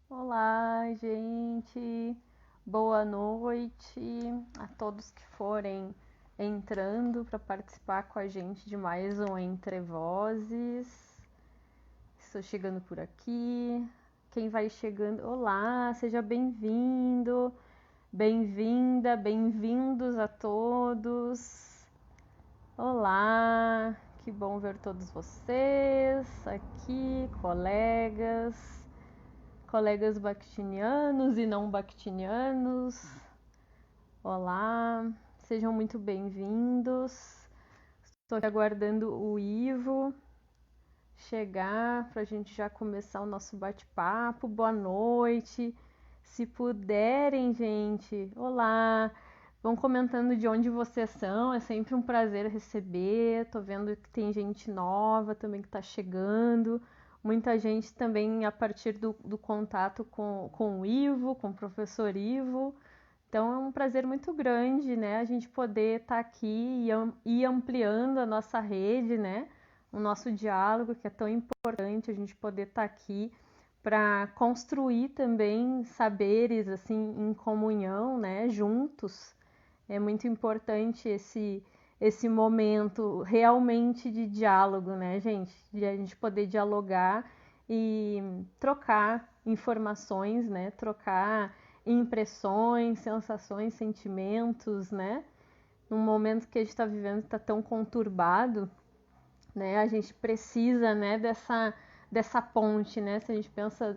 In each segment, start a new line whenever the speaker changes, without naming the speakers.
Olá, gente. Boa noite a todos que forem entrando para participar com a gente de mais um Entre Vozes. Estou chegando por aqui. Quem vai chegando, olá, seja bem-vindo, bem-vinda, bem-vindos a todos. Olá, que bom ver todos vocês aqui, colegas bactinianos e não bactinianos. Olá, sejam muito bem-vindos. Estou aqui aguardando o Ivo chegar para a gente já começar o nosso bate-papo. Boa noite. Se puderem, gente, olá. Vão comentando de onde vocês são, é sempre um prazer receber. Tô vendo que tem gente nova também que está chegando. Muita gente também a partir do contato com o Ivo, com o professor Ivo. Então é um prazer muito grande, né? A gente poder estar aqui e ir ampliando a nossa rede, né? O nosso diálogo, que é tão importante, a gente poder estar aqui para construir também saberes assim em comunhão, né? Juntos. É muito importante esse momento realmente de diálogo, né, gente? De a gente poder dialogar e trocar informações, né? Trocar impressões, sensações, sentimentos, né? Num momento que a gente está vivendo que está tão conturbado, né? A gente precisa, né, dessa ponte, né? Se a gente pensa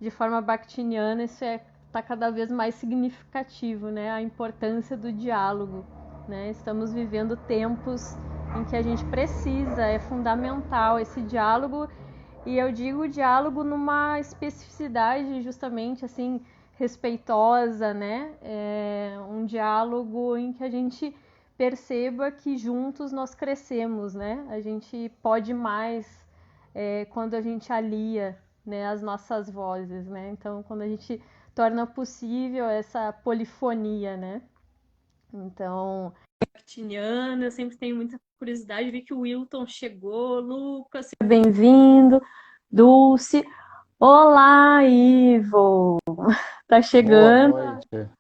de forma bakhtiniana, isso está cada vez mais significativo, né? A importância do diálogo, né? Estamos vivendo tempos em que a gente precisa, é fundamental esse diálogo, e eu digo diálogo numa especificidade justamente assim respeitosa, né? Um diálogo em que a gente perceba que juntos nós crescemos, né? A gente pode mais quando a gente alia, né, as nossas vozes, né? Então, quando a gente torna possível essa polifonia, né? Então, eu sempre tenho muita curiosidade, vi que o Wilton chegou, Lucas, seja bem-vindo, Dulce. Olá, Ivo! Tá
Boa
chegando.
noite.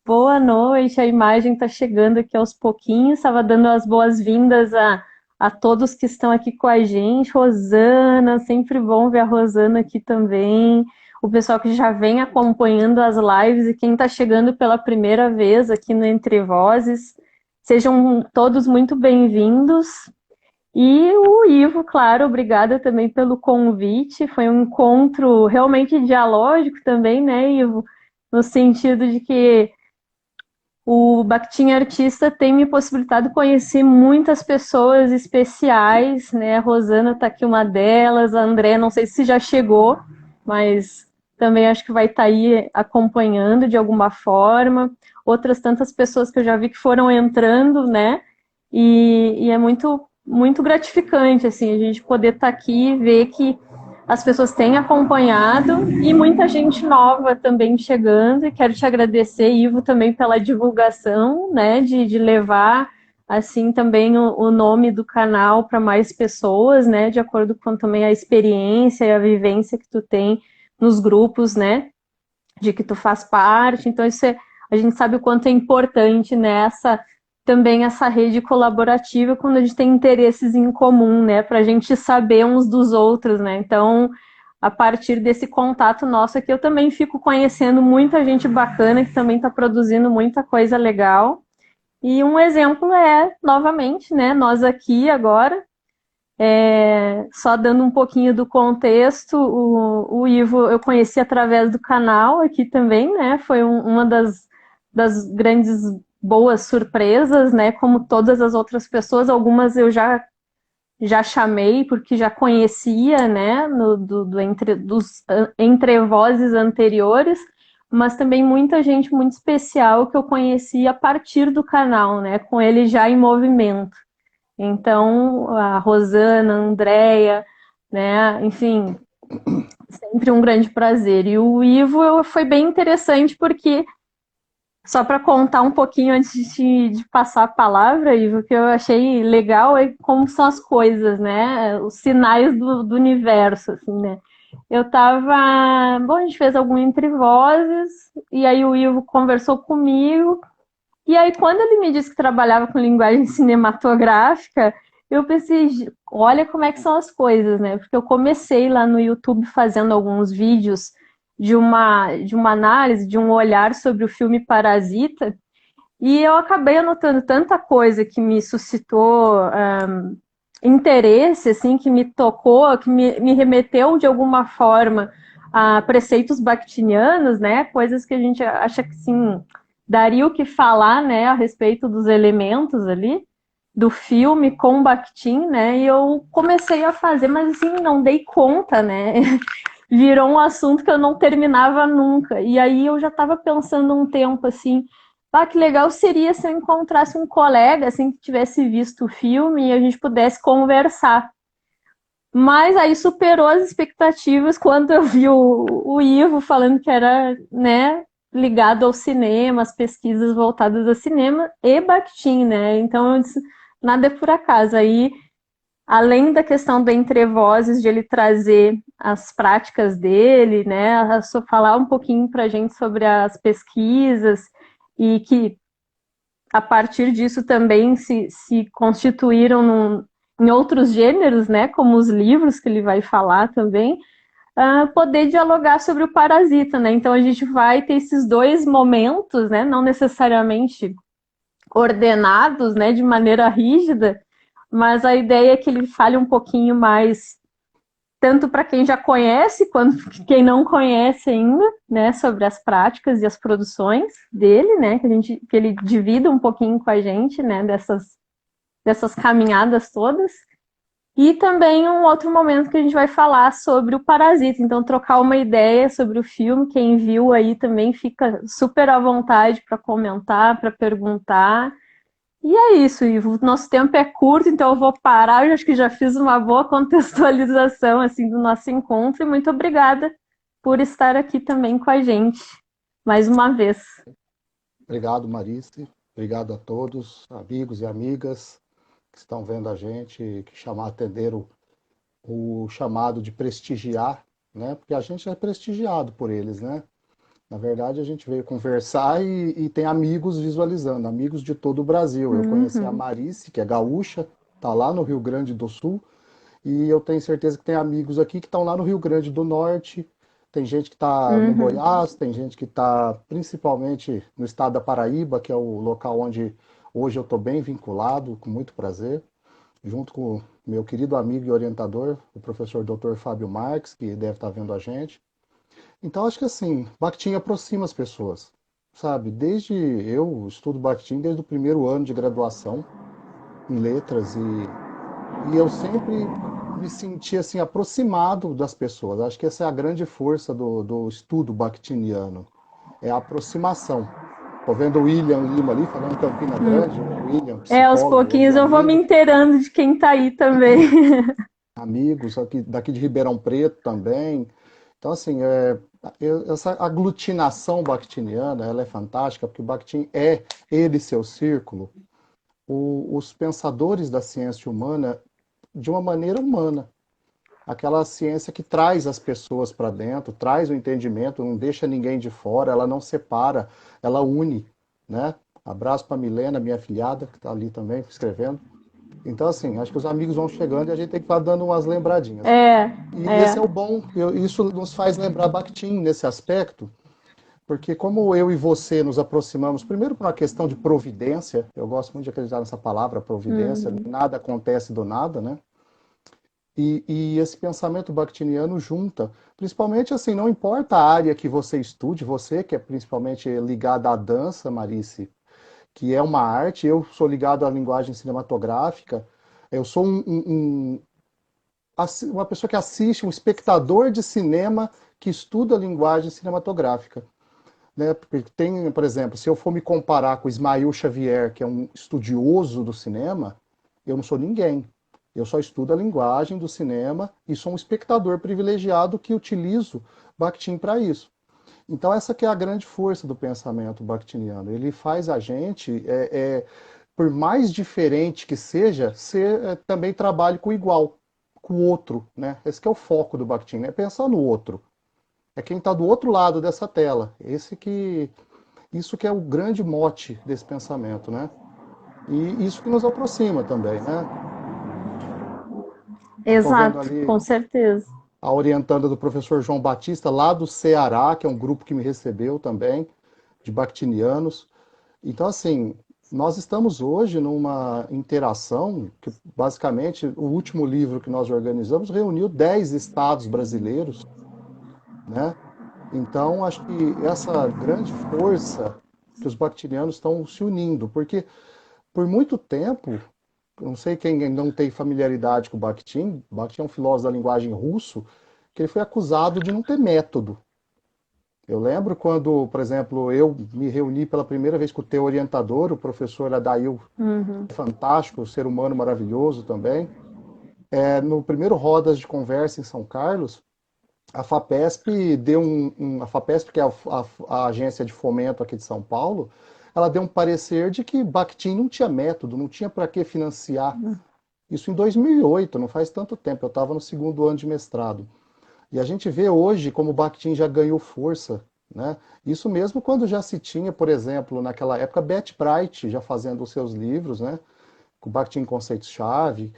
Boa noite, a imagem está chegando aqui aos pouquinhos, estava dando as boas-vindas a todos que estão aqui com a gente. Rosana, sempre bom ver a Rosana aqui também. O pessoal que já vem acompanhando as lives e quem está chegando pela primeira vez aqui no Entre Vozes, sejam todos muito bem-vindos. E o Ivo, claro, obrigada também pelo convite. Foi um encontro realmente dialógico também, né, Ivo? No sentido de que o Bakhtin Artista tem me possibilitado conhecer muitas pessoas especiais, né? A Rosana está aqui uma delas, a André, não sei se já chegou, mas também acho que vai estar aí acompanhando de alguma forma. Outras tantas pessoas que eu já vi que foram entrando, né? E é muito gratificante, assim, a gente poder estar aqui e ver que as pessoas têm acompanhado e muita gente nova também chegando. E quero te agradecer, Ivo, também pela divulgação, né, de levar assim também o nome do canal para mais pessoas, né, de acordo com também a experiência e a vivência que tu tem nos grupos, né, de que tu faz parte. Então isso a gente sabe o quanto é importante nessa também essa rede colaborativa quando a gente tem interesses em comum, né, para a gente saber uns dos outros, né. Então, a partir desse contato nosso aqui, eu também fico conhecendo muita gente bacana que também está produzindo muita coisa legal. E um exemplo é, novamente, né, nós aqui agora, só dando um pouquinho do contexto, o Ivo eu conheci através do canal aqui também, né? Foi uma das grandes boas surpresas, né? Como todas as outras pessoas, algumas eu já chamei porque já conhecia, né? Dos entrevozes anteriores, mas também muita gente muito especial que eu conheci a partir do canal, né? Com ele já em movimento. Então, a Rosana, a Andrea, né? Enfim, sempre um grande prazer. E o Ivo foi bem interessante porque, só para contar um pouquinho antes de passar a palavra, Ivo, que eu achei legal é como são as coisas, né? Os sinais do universo, assim, né? Eu tava. Bom, a gente fez algum Entre Vozes, e aí o Ivo conversou comigo. E aí, quando ele me disse que trabalhava com linguagem cinematográfica, eu pensei, olha como é que são as coisas, né? Porque eu comecei lá no YouTube fazendo alguns vídeos de uma análise, de um olhar sobre o filme Parasita, e eu acabei anotando tanta coisa que me suscitou interesse, assim, que me tocou, que me remeteu de alguma forma a preceitos bakhtinianos, né? Coisas que a gente acha que sim, daria o que falar, né, a respeito dos elementos ali do filme com Bakhtin, né? E eu comecei a fazer, mas assim, não dei conta, né? Virou um assunto que eu não terminava nunca. E aí eu já estava pensando um tempo assim, ah, que legal seria se eu encontrasse um colega assim que tivesse visto o filme e a gente pudesse conversar. Mas aí superou as expectativas quando eu vi o Ivo falando que era, né, ligado ao cinema, as pesquisas voltadas ao cinema e Bakhtin, né? Então eu disse, nada é por acaso. Aí além da questão do Entre Vozes, de ele trazer as práticas dele, né, falar um pouquinho para a gente sobre as pesquisas e que a partir disso também se constituíram em outros gêneros, né, como os livros que ele vai falar também, poder dialogar sobre o parasita, né? Então a gente vai ter esses dois momentos, né, não necessariamente ordenados, né, de maneira rígida, mas a ideia é que ele fale um pouquinho mais, tanto para quem já conhece, quanto quem não conhece ainda, né, sobre as práticas e as produções dele, né, que ele divida um pouquinho com a gente, né, dessas caminhadas todas. E também um outro momento que a gente vai falar sobre o Parasita, então trocar uma ideia sobre o filme, quem viu aí também fica super à vontade para comentar, para perguntar. E é isso, Ivo. Nosso tempo é curto, então eu vou parar. Eu acho que já fiz uma boa contextualização assim do nosso encontro. E muito obrigada por estar aqui também com a gente mais uma vez.
Obrigado, Marice. Obrigado a todos, amigos e amigas que estão vendo a gente, que atenderam o chamado de prestigiar, né? Porque a gente é prestigiado por eles, né? Na verdade, a gente veio conversar e tem amigos visualizando, amigos de todo o Brasil. Eu conheci a
Uhum,
Marice, que é gaúcha, está lá no Rio Grande do Sul, e eu tenho certeza que tem amigos aqui que estão lá no Rio Grande do Norte, tem gente que está no
uhum.
Goiás, tem gente que está principalmente no estado da Paraíba, que é o local onde hoje eu estou bem vinculado, com muito prazer, junto com meu querido amigo e orientador, o professor Dr. Fábio Marques, que deve estar vendo a gente. Então, acho que assim, Bakhtin aproxima as pessoas, sabe? Eu estudo Bakhtin desde o primeiro ano de graduação em letras e eu sempre me senti assim aproximado das pessoas. Acho que essa é a grande força do estudo bakhtiniano, é a aproximação. Tô vendo o William Lima ali falando em Campina Grande, o William,
É, aos
psicólogo hoje
pouquinhos eu vou me
amigo,
inteirando de quem está aí também.
amigos aqui, daqui de Ribeirão Preto também. Então, assim, essa aglutinação bakhtiniana, ela é fantástica, porque o Bakhtin é ele seu círculo, os pensadores da ciência humana de uma maneira humana. Aquela ciência que traz as pessoas para dentro, traz o entendimento, não deixa ninguém de fora, ela não separa, ela une, né? Abraço para Milena, minha afilhada, que está ali também escrevendo. Então, assim, acho que os amigos vão chegando e a gente tem que estar dando umas lembradinhas.
É,
E esse é o
é.
bom, isso nos faz lembrar Bakhtin nesse aspecto, porque como eu e você nos aproximamos, primeiro por uma questão de providência, eu gosto muito de acreditar nessa palavra, providência,
Uhum.
nada acontece do nada, né? E esse pensamento bakhtiniano junta, principalmente assim, não importa a área que você estude, você que é principalmente ligada à dança, Marice, que é uma arte, eu sou ligado à linguagem cinematográfica, eu sou uma pessoa que assiste, um espectador de cinema que estuda a linguagem cinematográfica. Né? Porque tem, por exemplo, se eu for me comparar com Ismail Xavier, que é um estudioso do cinema, eu não sou ninguém. Eu só estudo a linguagem do cinema e sou um espectador privilegiado que utilizo Bakhtin para isso. Então essa que é a grande força do pensamento bakhtiniano. Ele faz a gente, por mais diferente que seja, também trabalhe com igual, com o outro, né? Esse que é o foco do Bakhtin, né? Pensar no outro. É quem está do outro lado dessa tela. Isso que é o grande mote desse pensamento, né? E isso que nos aproxima também, né? Eu estou vendo
Exato,
ali
com certeza.
a orientanda do professor João Batista, lá do Ceará, que é um grupo que me recebeu também, de bactinianos. Então, assim, nós estamos hoje numa interação que, basicamente, o último livro que nós organizamos reuniu 10 estados brasileiros, né? Então, acho que essa grande força que os bactinianos estão se unindo, porque por muito tempo, não sei quem não tem familiaridade com o Bakhtin é um filósofo da linguagem russo, que ele foi acusado de não ter método. Eu lembro quando, por exemplo, eu me reuni pela primeira vez com o teu orientador, o professor Adail,
Uhum.
fantástico, ser humano maravilhoso também. No primeiro Rodas de Conversa em São Carlos, a FAPESP a FAPESP, que é a agência de fomento aqui de São Paulo, ela deu um parecer de que Bakhtin não tinha método, não tinha para que financiar. Isso em 2008, não faz tanto tempo, eu estava no segundo ano de mestrado. E a gente vê hoje como o Bakhtin já ganhou força, né? Isso mesmo quando já se tinha, por exemplo, naquela época, Beth Bright já fazendo os seus livros, né? Com o Bakhtin Conceitos-Chave.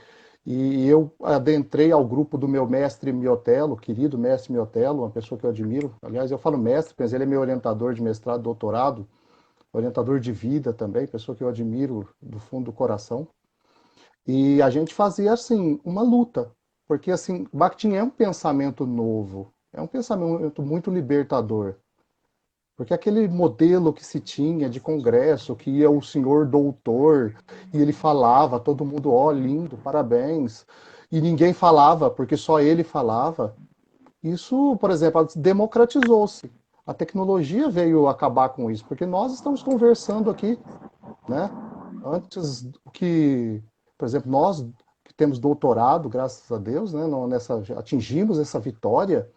E eu adentrei ao grupo do meu mestre Miotelo, querido mestre Miotelo, uma pessoa que eu admiro. Aliás, eu falo mestre, mas ele é meu orientador de mestrado, doutorado, orientador de vida também, pessoa que eu admiro do fundo do coração. E a gente fazia, assim, uma luta. Porque, assim, Bakhtin é um pensamento novo. É um pensamento muito libertador. Porque aquele modelo que se tinha de congresso, que ia o senhor doutor, e ele falava, todo mundo, ó, lindo, parabéns. E ninguém falava, porque só ele falava. Isso, por exemplo, democratizou-se. A tecnologia veio acabar com isso, porque nós estamos conversando aqui, né? Antes que, por exemplo, nós que temos doutorado, graças a Deus, né, atingimos essa vitória.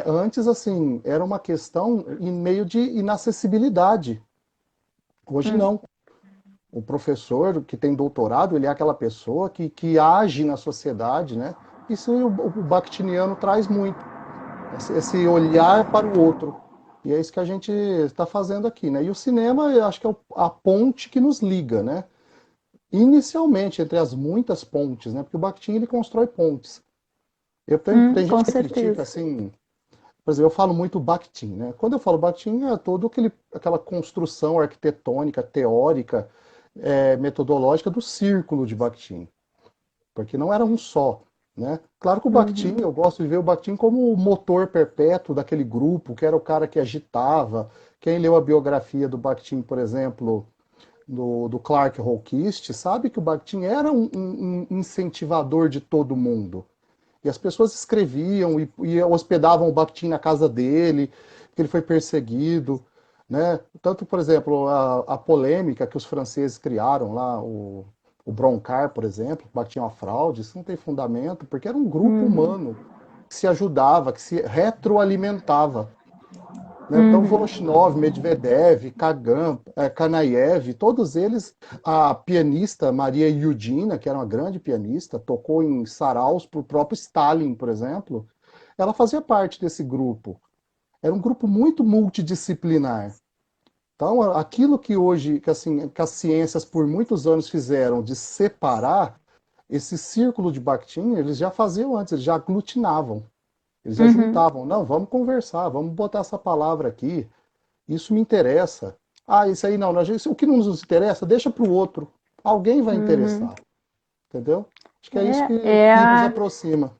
Antes, assim, era uma questão em meio de inacessibilidade. Hoje
Hum.
não. O professor que tem doutorado, ele é aquela pessoa que age na sociedade, né? Isso o Bakhtiniano traz muito. Esse olhar para o outro. E é isso que a gente está fazendo aqui, né? E o cinema, eu acho que é a ponte que nos liga, né? Inicialmente, entre as muitas pontes, né? Porque o Bakhtin, ele constrói pontes. Tem
Com
gente que critica,
certeza.
assim, por exemplo, eu falo muito Bakhtin, né? Quando eu falo Bakhtin, é toda aquela construção arquitetônica, teórica, metodológica do círculo de Bakhtin, porque não era um só, né? Claro que o Bakhtin,
Uhum.
eu gosto de ver o Bakhtin como o motor perpétuo daquele grupo, que era o cara que agitava. Quem leu a biografia do Bakhtin, por exemplo, do Clark Hawkist, sabe que o Bakhtin era um incentivador de todo mundo. E as pessoas escreviam e hospedavam o Bakhtin na casa dele, que ele foi perseguido. Né? Tanto, por exemplo, a polêmica que os franceses criaram lá, o Broncar, por exemplo, Bakhtin é uma fraude, isso não tem fundamento, porque era um grupo
Uhum.
humano que se ajudava, que se retroalimentava. Né? Então,
Uhum.
Voloshinov, Medvedev, Kagan, Kanaev, todos eles, a pianista Maria Yudina, que era uma grande pianista, tocou em saraus para o próprio Stalin, por exemplo, ela fazia parte desse grupo. Era um grupo muito multidisciplinar. Então, aquilo que hoje, assim, que as ciências por muitos anos fizeram de separar, esse círculo de Bakhtin, eles já faziam antes, eles já aglutinavam, eles já
Uhum.
juntavam. Não, vamos conversar, vamos botar essa palavra aqui, isso me interessa. Ah, isso aí não, o que não nos interessa, deixa para o outro. Alguém vai
Uhum.
interessar, entendeu? Acho que é isso
É,
que,
é,
que nos
a,
aproxima.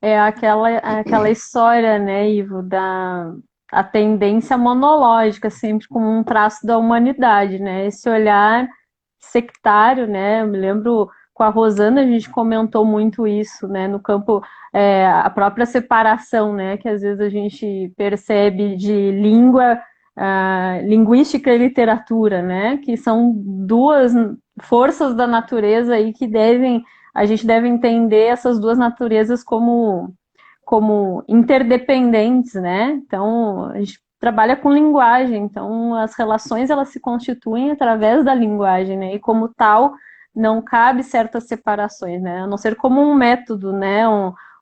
é aquela história, né, Ivo, da a tendência monológica, sempre como um traço da humanidade, né? Esse olhar sectário, né? Eu me lembro com a Rosana a gente comentou muito isso, né? No campo a própria separação, né? Que às vezes a gente percebe de língua, linguística e literatura, né? Que são duas forças da natureza aí que a gente deve entender essas duas naturezas como interdependentes, né? Então, a gente trabalha com linguagem, então as relações elas se constituem através da linguagem, né? E como tal, não cabe certas separações, né? A não ser como um método, né?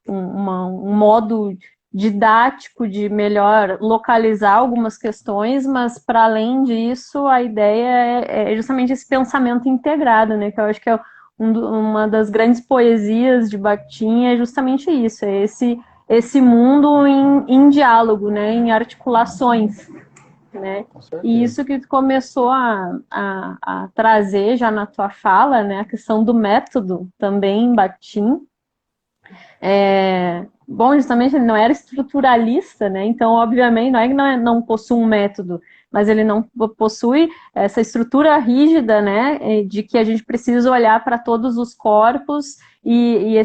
Um modo didático de melhor localizar algumas questões, mas para além disso, a ideia é justamente esse pensamento integrado, né? Que eu acho que é uma das grandes poesias de Bakhtin é justamente isso, é esse mundo em diálogo, né? Em articulações, né?
Com
E
certeza.
isso que tu começou a trazer já na tua fala, né? A questão do método também em Bakhtin, bom, justamente ele não era estruturalista, né? Então, obviamente, não é que não possui um método, mas ele não possui essa estrutura rígida, né? De que a gente precisa olhar para todos os corpos e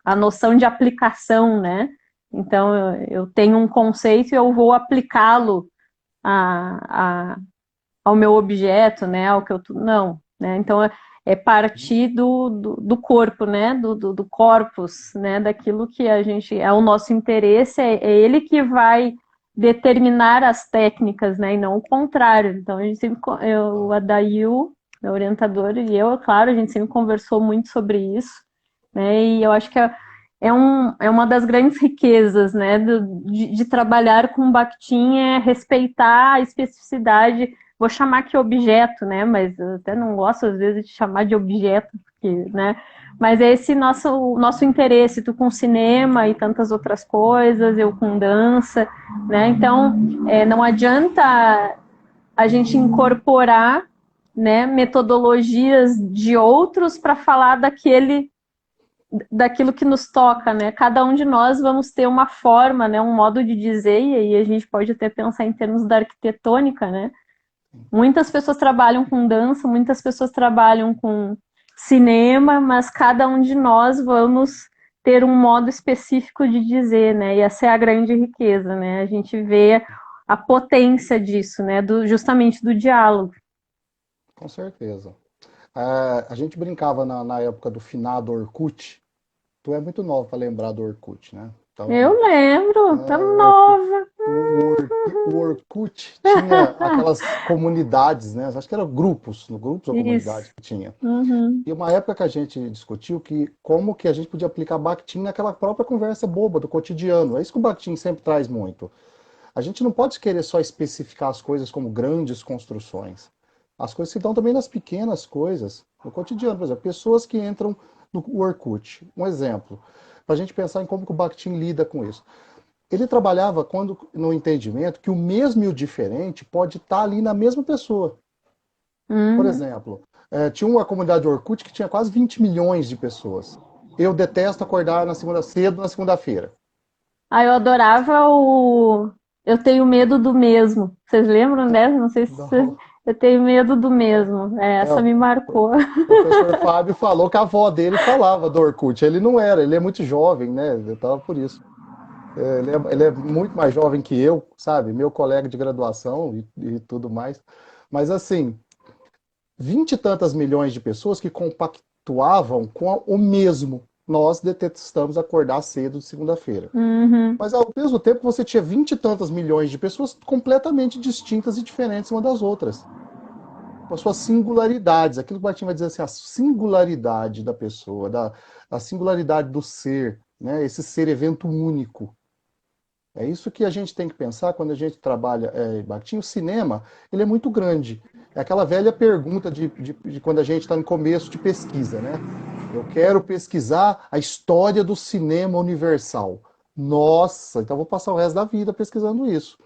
a noção de aplicação, né? Então, eu tenho um conceito e eu vou aplicá-lo a, ao meu objeto, né? Ao que eu não, né? Então é partir do corpo, né? Do corpus, né? Daquilo que a gente é o nosso interesse, é ele que vai determinar as técnicas, né? E não o contrário. Então a gente sempre, eu, a Dail, meu orientador e eu, claro, a gente sempre conversou muito sobre isso, né? E eu acho que é uma das grandes riquezas, né, de trabalhar com Bakhtin, é respeitar a especificidade, vou chamar aqui objeto, né, mas eu até não gosto às vezes de chamar de objeto, porque, né, mas é esse nosso interesse, tu com cinema e tantas outras coisas, eu com dança, né, então não adianta a gente incorporar, né, metodologias de outros para falar daquilo que nos toca, né? Cada um de nós vamos ter uma forma, né? Um modo de dizer, e aí a gente pode até pensar em termos da arquitetônica, né? Muitas pessoas trabalham com dança, muitas pessoas trabalham com cinema, mas cada um de nós vamos ter um modo específico de dizer, né? E essa é a grande riqueza, né? A gente vê a potência disso, né? Justamente do diálogo.
Com certeza. A gente brincava na época do finado Orkut. Tu é muito nova para lembrar do Orkut, né?
Eu
Então,
lembro, tá
o Orkut,
nova.
o Orkut tinha aquelas comunidades, né? Acho que eram grupos, grupos ou comunidades
Isso.
que tinha.
Uhum.
E uma época que a gente discutiu que como que a gente podia aplicar Bakhtin naquela própria conversa boba do cotidiano. É isso que o Bakhtin sempre traz muito. A gente não pode querer só especificar as coisas como grandes construções. As coisas se dão também nas pequenas coisas, no cotidiano. Por exemplo, pessoas que entram no Orkut. Um exemplo, para a gente pensar em como que o Bakhtin lida com isso. Ele trabalhava no entendimento que o mesmo e o diferente pode estar ali na mesma pessoa. Por
Uhum.
exemplo, tinha uma comunidade Orkut que tinha quase 20 milhões de pessoas. Eu detesto acordar cedo na segunda-feira.
Ah, eu adorava o Eu Tenho Medo do Mesmo. Vocês lembram dessa? Não sei se
Não.
Eu Tenho Medo do Mesmo.
É,
Essa me marcou.
o professor Fábio falou que a avó dele falava do Orkut. Ele não era, ele é muito jovem, né? Eu tava por isso. Ele é muito mais jovem que eu, sabe? Meu colega de graduação e tudo mais. Mas assim, 20 e tantas milhões de pessoas que compactuavam com o mesmo. Nós detestamos acordar cedo de segunda-feira.
Uhum.
Mas ao mesmo tempo você tinha 20 e tantas milhões de pessoas completamente distintas e diferentes uma das outras. Com as suas singularidades. Aquilo que o Martin vai dizer assim, a singularidade da pessoa, a singularidade do ser, né? Esse ser evento único. É isso que a gente tem que pensar quando a gente trabalha Bakhtin. O cinema, ele é muito grande. É aquela velha pergunta de quando a gente está no começo de pesquisa, né? Eu quero pesquisar a história do cinema universal. Nossa, então vou passar o resto da vida pesquisando isso.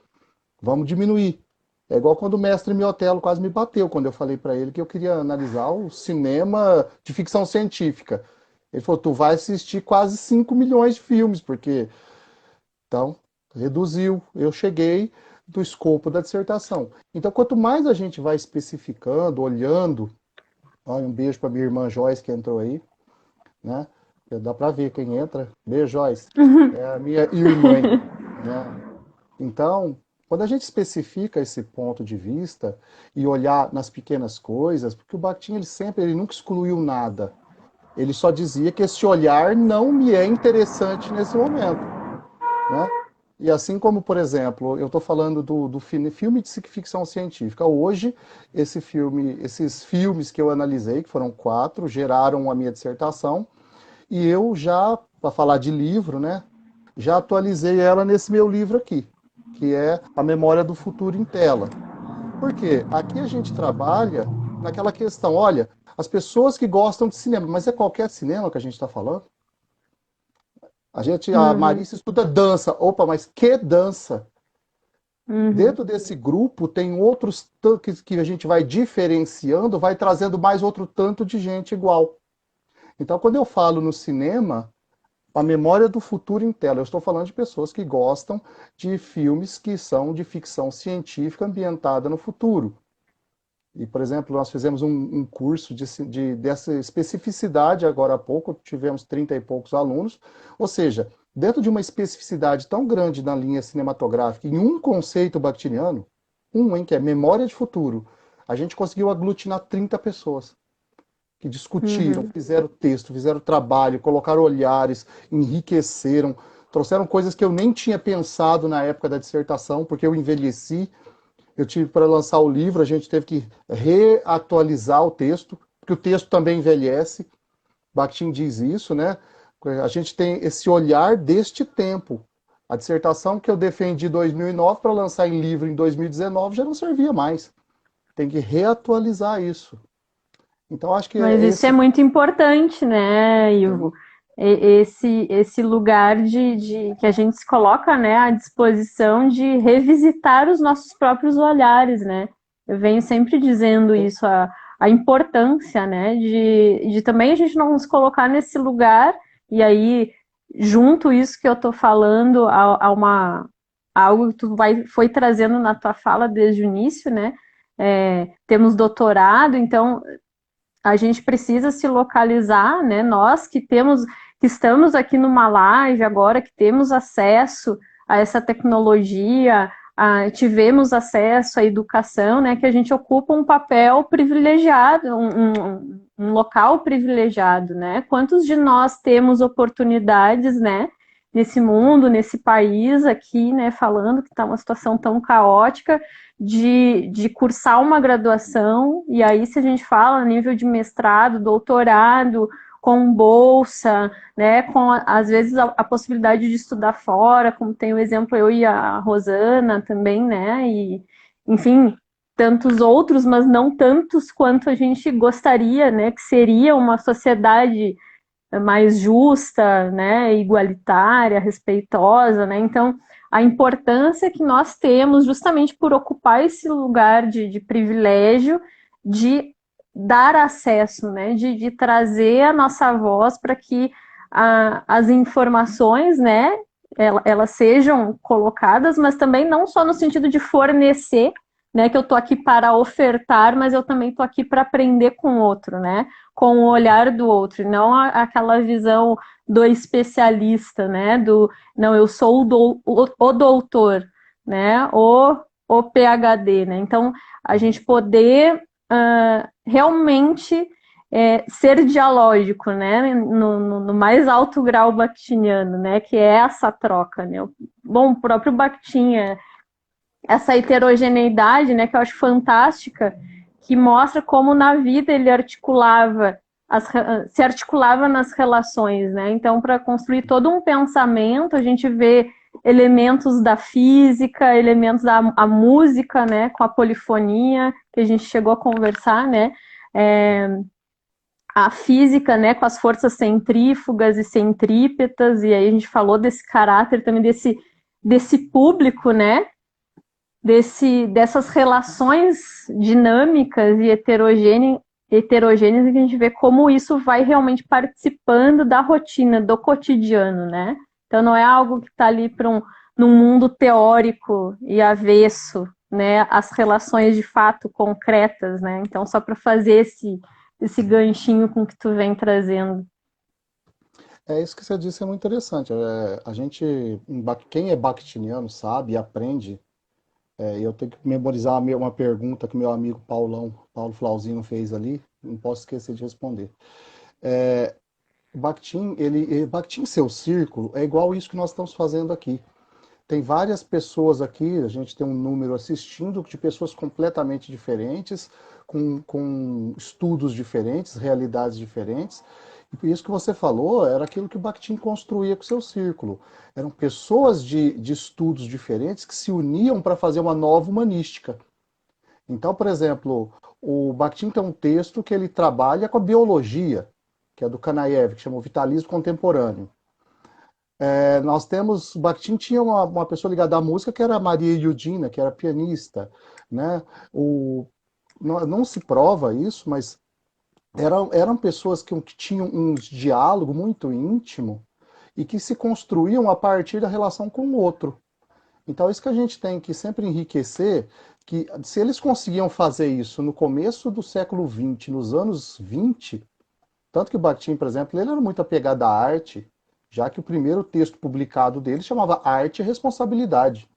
Vamos diminuir. É igual quando o mestre Miotello quase me bateu, quando eu falei para ele que eu queria analisar o cinema de ficção científica. Ele falou, tu vai assistir quase 5 milhões de filmes, porque... Então, reduziu. Eu cheguei do escopo da dissertação. Então, quanto mais a gente vai especificando, olhando... Olha, um beijo para minha irmã Joyce, que entrou aí, né? Dá para ver quem entra. Beijo, Joyce. É a minha irmã, né? Então, quando a gente especifica esse ponto de vista e olhar nas pequenas coisas, porque o Bakhtin ele nunca excluiu nada. Ele só dizia que esse olhar não me é interessante nesse momento, né? E assim como, por exemplo, eu estou falando do filme de ficção científica. Hoje, esses filmes que eu analisei, que foram 4, geraram a minha dissertação. E eu já, para falar de livro, né, já atualizei ela nesse meu livro aqui, que é A Memória do Futuro em Tela. Por quê? Aqui a gente trabalha naquela questão, olha, as pessoas que gostam de cinema, mas é qualquer cinema que a gente está falando? A
Uhum,
Marisa estuda dança. Opa, mas que dança?
uhum,
Dentro desse grupo tem outros tanques que a gente vai diferenciando, vai trazendo mais outro tanto de gente igual. Então, quando eu falo no cinema, a memória do futuro em tela, eu estou falando de pessoas que gostam de filmes que são de ficção científica ambientada no futuro. E, por exemplo, nós fizemos um curso dessa especificidade agora há pouco, tivemos 30 e poucos alunos, ou seja, dentro de uma especificidade tão grande na linha cinematográfica, em um conceito bakhtiniano, que é memória de futuro, a gente conseguiu aglutinar 30 pessoas que discutiram,
uhum.
fizeram texto, fizeram trabalho, colocaram olhares, enriqueceram, trouxeram coisas que eu nem tinha pensado na época da dissertação, porque eu envelheci, eu tive para lançar o livro, a gente teve que reatualizar o texto, porque o texto também envelhece. Bakhtin diz isso, né? A gente tem esse olhar deste tempo. A dissertação que eu defendi em 2009 para lançar em livro em 2019 já não servia mais. Tem que reatualizar isso. Então acho que
Mas
é
isso é
esse.
muito importante, né, Ivo?
Sim,
Esse lugar de que a gente se coloca, né, à disposição de revisitar os nossos próprios olhares, né? Eu venho sempre dizendo
sim,
isso, a importância, né, de também a gente não se colocar nesse lugar e aí, junto isso que eu tô falando, a algo que foi trazendo na tua fala desde o início, né? Temos doutorado, então a gente precisa se localizar, né? Nós que estamos aqui numa live agora, que temos acesso a essa tecnologia, tivemos acesso à educação, né? Que a gente ocupa um papel privilegiado, um local privilegiado, né? Quantos de nós temos oportunidades, né? Nesse mundo, nesse país aqui, né? Falando que está uma situação tão caótica, de cursar uma graduação, e aí se a gente fala a nível de mestrado, doutorado, com bolsa, né, com às vezes a possibilidade de estudar fora, como tem o exemplo eu e a Rosana também, né, e enfim, tantos outros, mas não tantos quanto a gente gostaria, né, que seria uma sociedade mais justa, né, igualitária, respeitosa, né? Então, a importância que nós temos, justamente por ocupar esse lugar de privilégio, de dar acesso, né, de trazer a nossa voz para que as informações, né, elas sejam colocadas, mas também não só no sentido de fornecer, né, que eu estou aqui para ofertar, mas eu também estou aqui para aprender com o outro, né? Com o olhar do outro, não aquela visão do especialista, né? Do não, eu sou o doutor, né? O PhD, né? Então, a gente poder realmente ser dialógico, né? No mais alto grau bakhtiniano, né? Que é essa troca, né? Bom, o próprio Bakhtin, essa heterogeneidade, né? Que eu acho fantástica, que mostra como na vida ele se articulava nas relações, né? Então, para construir todo um pensamento, a gente vê elementos da física, elementos da a música, né? Com a polifonia, que a gente chegou a conversar, né? É, a física, né? Com as forças centrífugas e centrípetas, e aí a gente falou desse caráter também desse público, né? Dessas relações dinâmicas e heterogêneas, que a gente vê como isso vai realmente participando da rotina, do cotidiano, né? Então não é algo que está ali num mundo teórico e avesso, né? As relações de fato concretas, né? Então só para fazer esse ganchinho com que tu vem trazendo.
é isso que você disse, é muito interessante. A gente, quem é bakhtiniano sabe e aprende. Eu tenho que memorizar uma pergunta que meu amigo Paulo Flauzino fez ali, não posso esquecer de responder. Bakhtin, Bakhtin, seu círculo, é igual isso que nós estamos fazendo aqui. tem várias pessoas aqui, a gente tem um número assistindo de pessoas completamente diferentes, com estudos diferentes, realidades diferentes. E isso que você falou era aquilo que o Bakhtin construía com o seu círculo. Eram pessoas de estudos diferentes que se uniam para fazer uma nova humanística. Então, por exemplo, o Bakhtin tem um texto que ele trabalha com a biologia, que é do Kanaev, que chama o Vitalismo Contemporâneo. Nós temos, o Bakhtin tinha uma pessoa ligada à música que era a Maria Yudina, que era pianista, né? Não se prova isso, mas eram pessoas que tinham um diálogo muito íntimo e que se construíam a partir da relação com o outro. Então, isso que a gente tem que sempre enriquecer, que se eles conseguiam fazer isso no começo do século XX, nos anos 20, tanto que o Bakhtin, por exemplo, ele era muito apegado à arte, já que o primeiro texto publicado dele chamava Arte e Responsabilidade,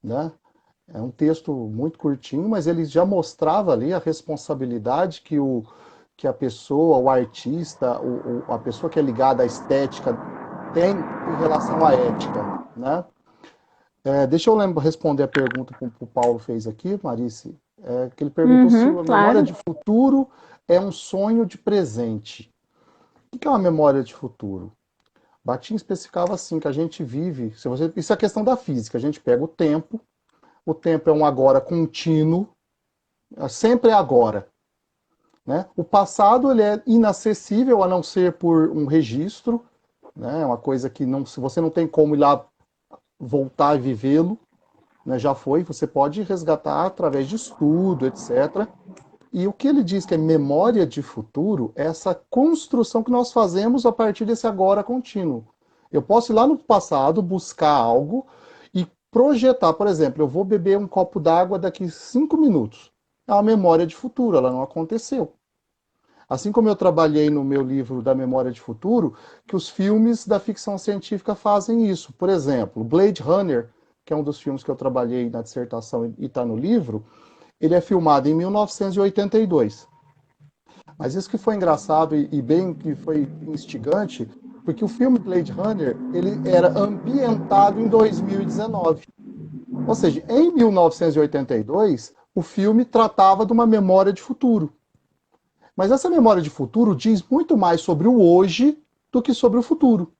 né? É um texto muito curtinho, mas ele já mostrava ali a responsabilidade que a pessoa, o artista, a pessoa que é ligada à estética tem em relação à ética, né? Deixa eu responder a pergunta que o Paulo fez aqui, Marice, que ele perguntou se
Uhum,
a memória
claro.
de futuro é um sonho de presente. O que é uma memória de futuro? Bakhtin especificava assim, que a gente vive, isso é questão da física, a gente pega o tempo é um agora contínuo, sempre é agora. Né? O passado ele é inacessível a não ser por um registro, né? É uma coisa que não, se você não tem como ir lá voltar e vivê-lo, né? Já foi, você pode resgatar através de estudo, etc. E o que ele diz que é memória de futuro é essa construção que nós fazemos a partir desse agora contínuo. Eu posso ir lá no passado, buscar algo e projetar. Por exemplo, eu vou beber um copo d'água daqui 5 minutos. É uma memória de futuro, ela não aconteceu. Assim como eu trabalhei no meu livro da Memória de Futuro, que os filmes da ficção científica fazem isso. Por exemplo, Blade Runner, que é um dos filmes que eu trabalhei na dissertação e está no livro, ele é filmado em 1982. Mas isso que foi engraçado e bem que foi instigante, porque o filme Blade Runner ele era ambientado em 2019. Ou seja, em 1982, o filme tratava de uma memória de futuro. Mas essa memória de futuro diz muito mais sobre o hoje do que sobre o futuro.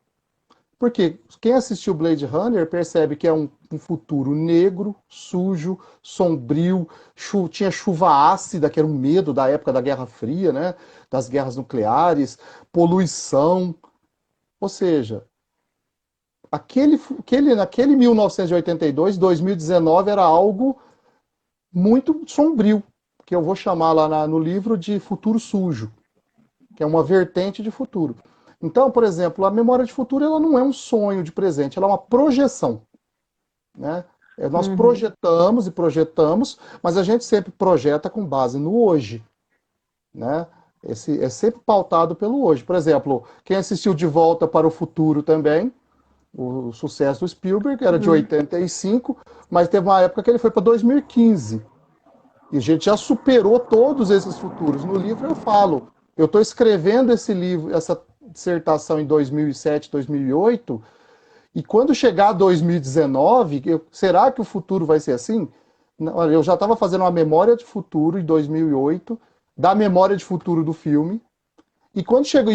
Porque quem assistiu Blade Runner percebe que é um futuro negro, sujo, sombrio, tinha chuva ácida, que era um medo da época da Guerra Fria, né? Das guerras nucleares, poluição. Ou seja, naquele 1982, 2019 era algo muito sombrio, que eu vou chamar lá no livro de futuro sujo, que é uma vertente de futuro. Então, por exemplo, a memória de futuro ela não é um sonho de presente, ela é uma projeção. Né? Nós
Uhum.
projetamos e projetamos, mas a gente sempre projeta com base no hoje. Né? É sempre pautado pelo hoje. Por exemplo, quem assistiu De Volta para o Futuro também, o sucesso do Spielberg era de
Uhum.
85, mas teve uma época que ele foi para 2015. E a gente já superou todos esses futuros. No livro eu falo, eu estou escrevendo esse livro, essa dissertação em 2007, 2008, e quando chegar 2019, será que o futuro vai ser assim? Eu já estava fazendo uma memória de futuro em 2008, da memória de futuro do filme, e quando chegou,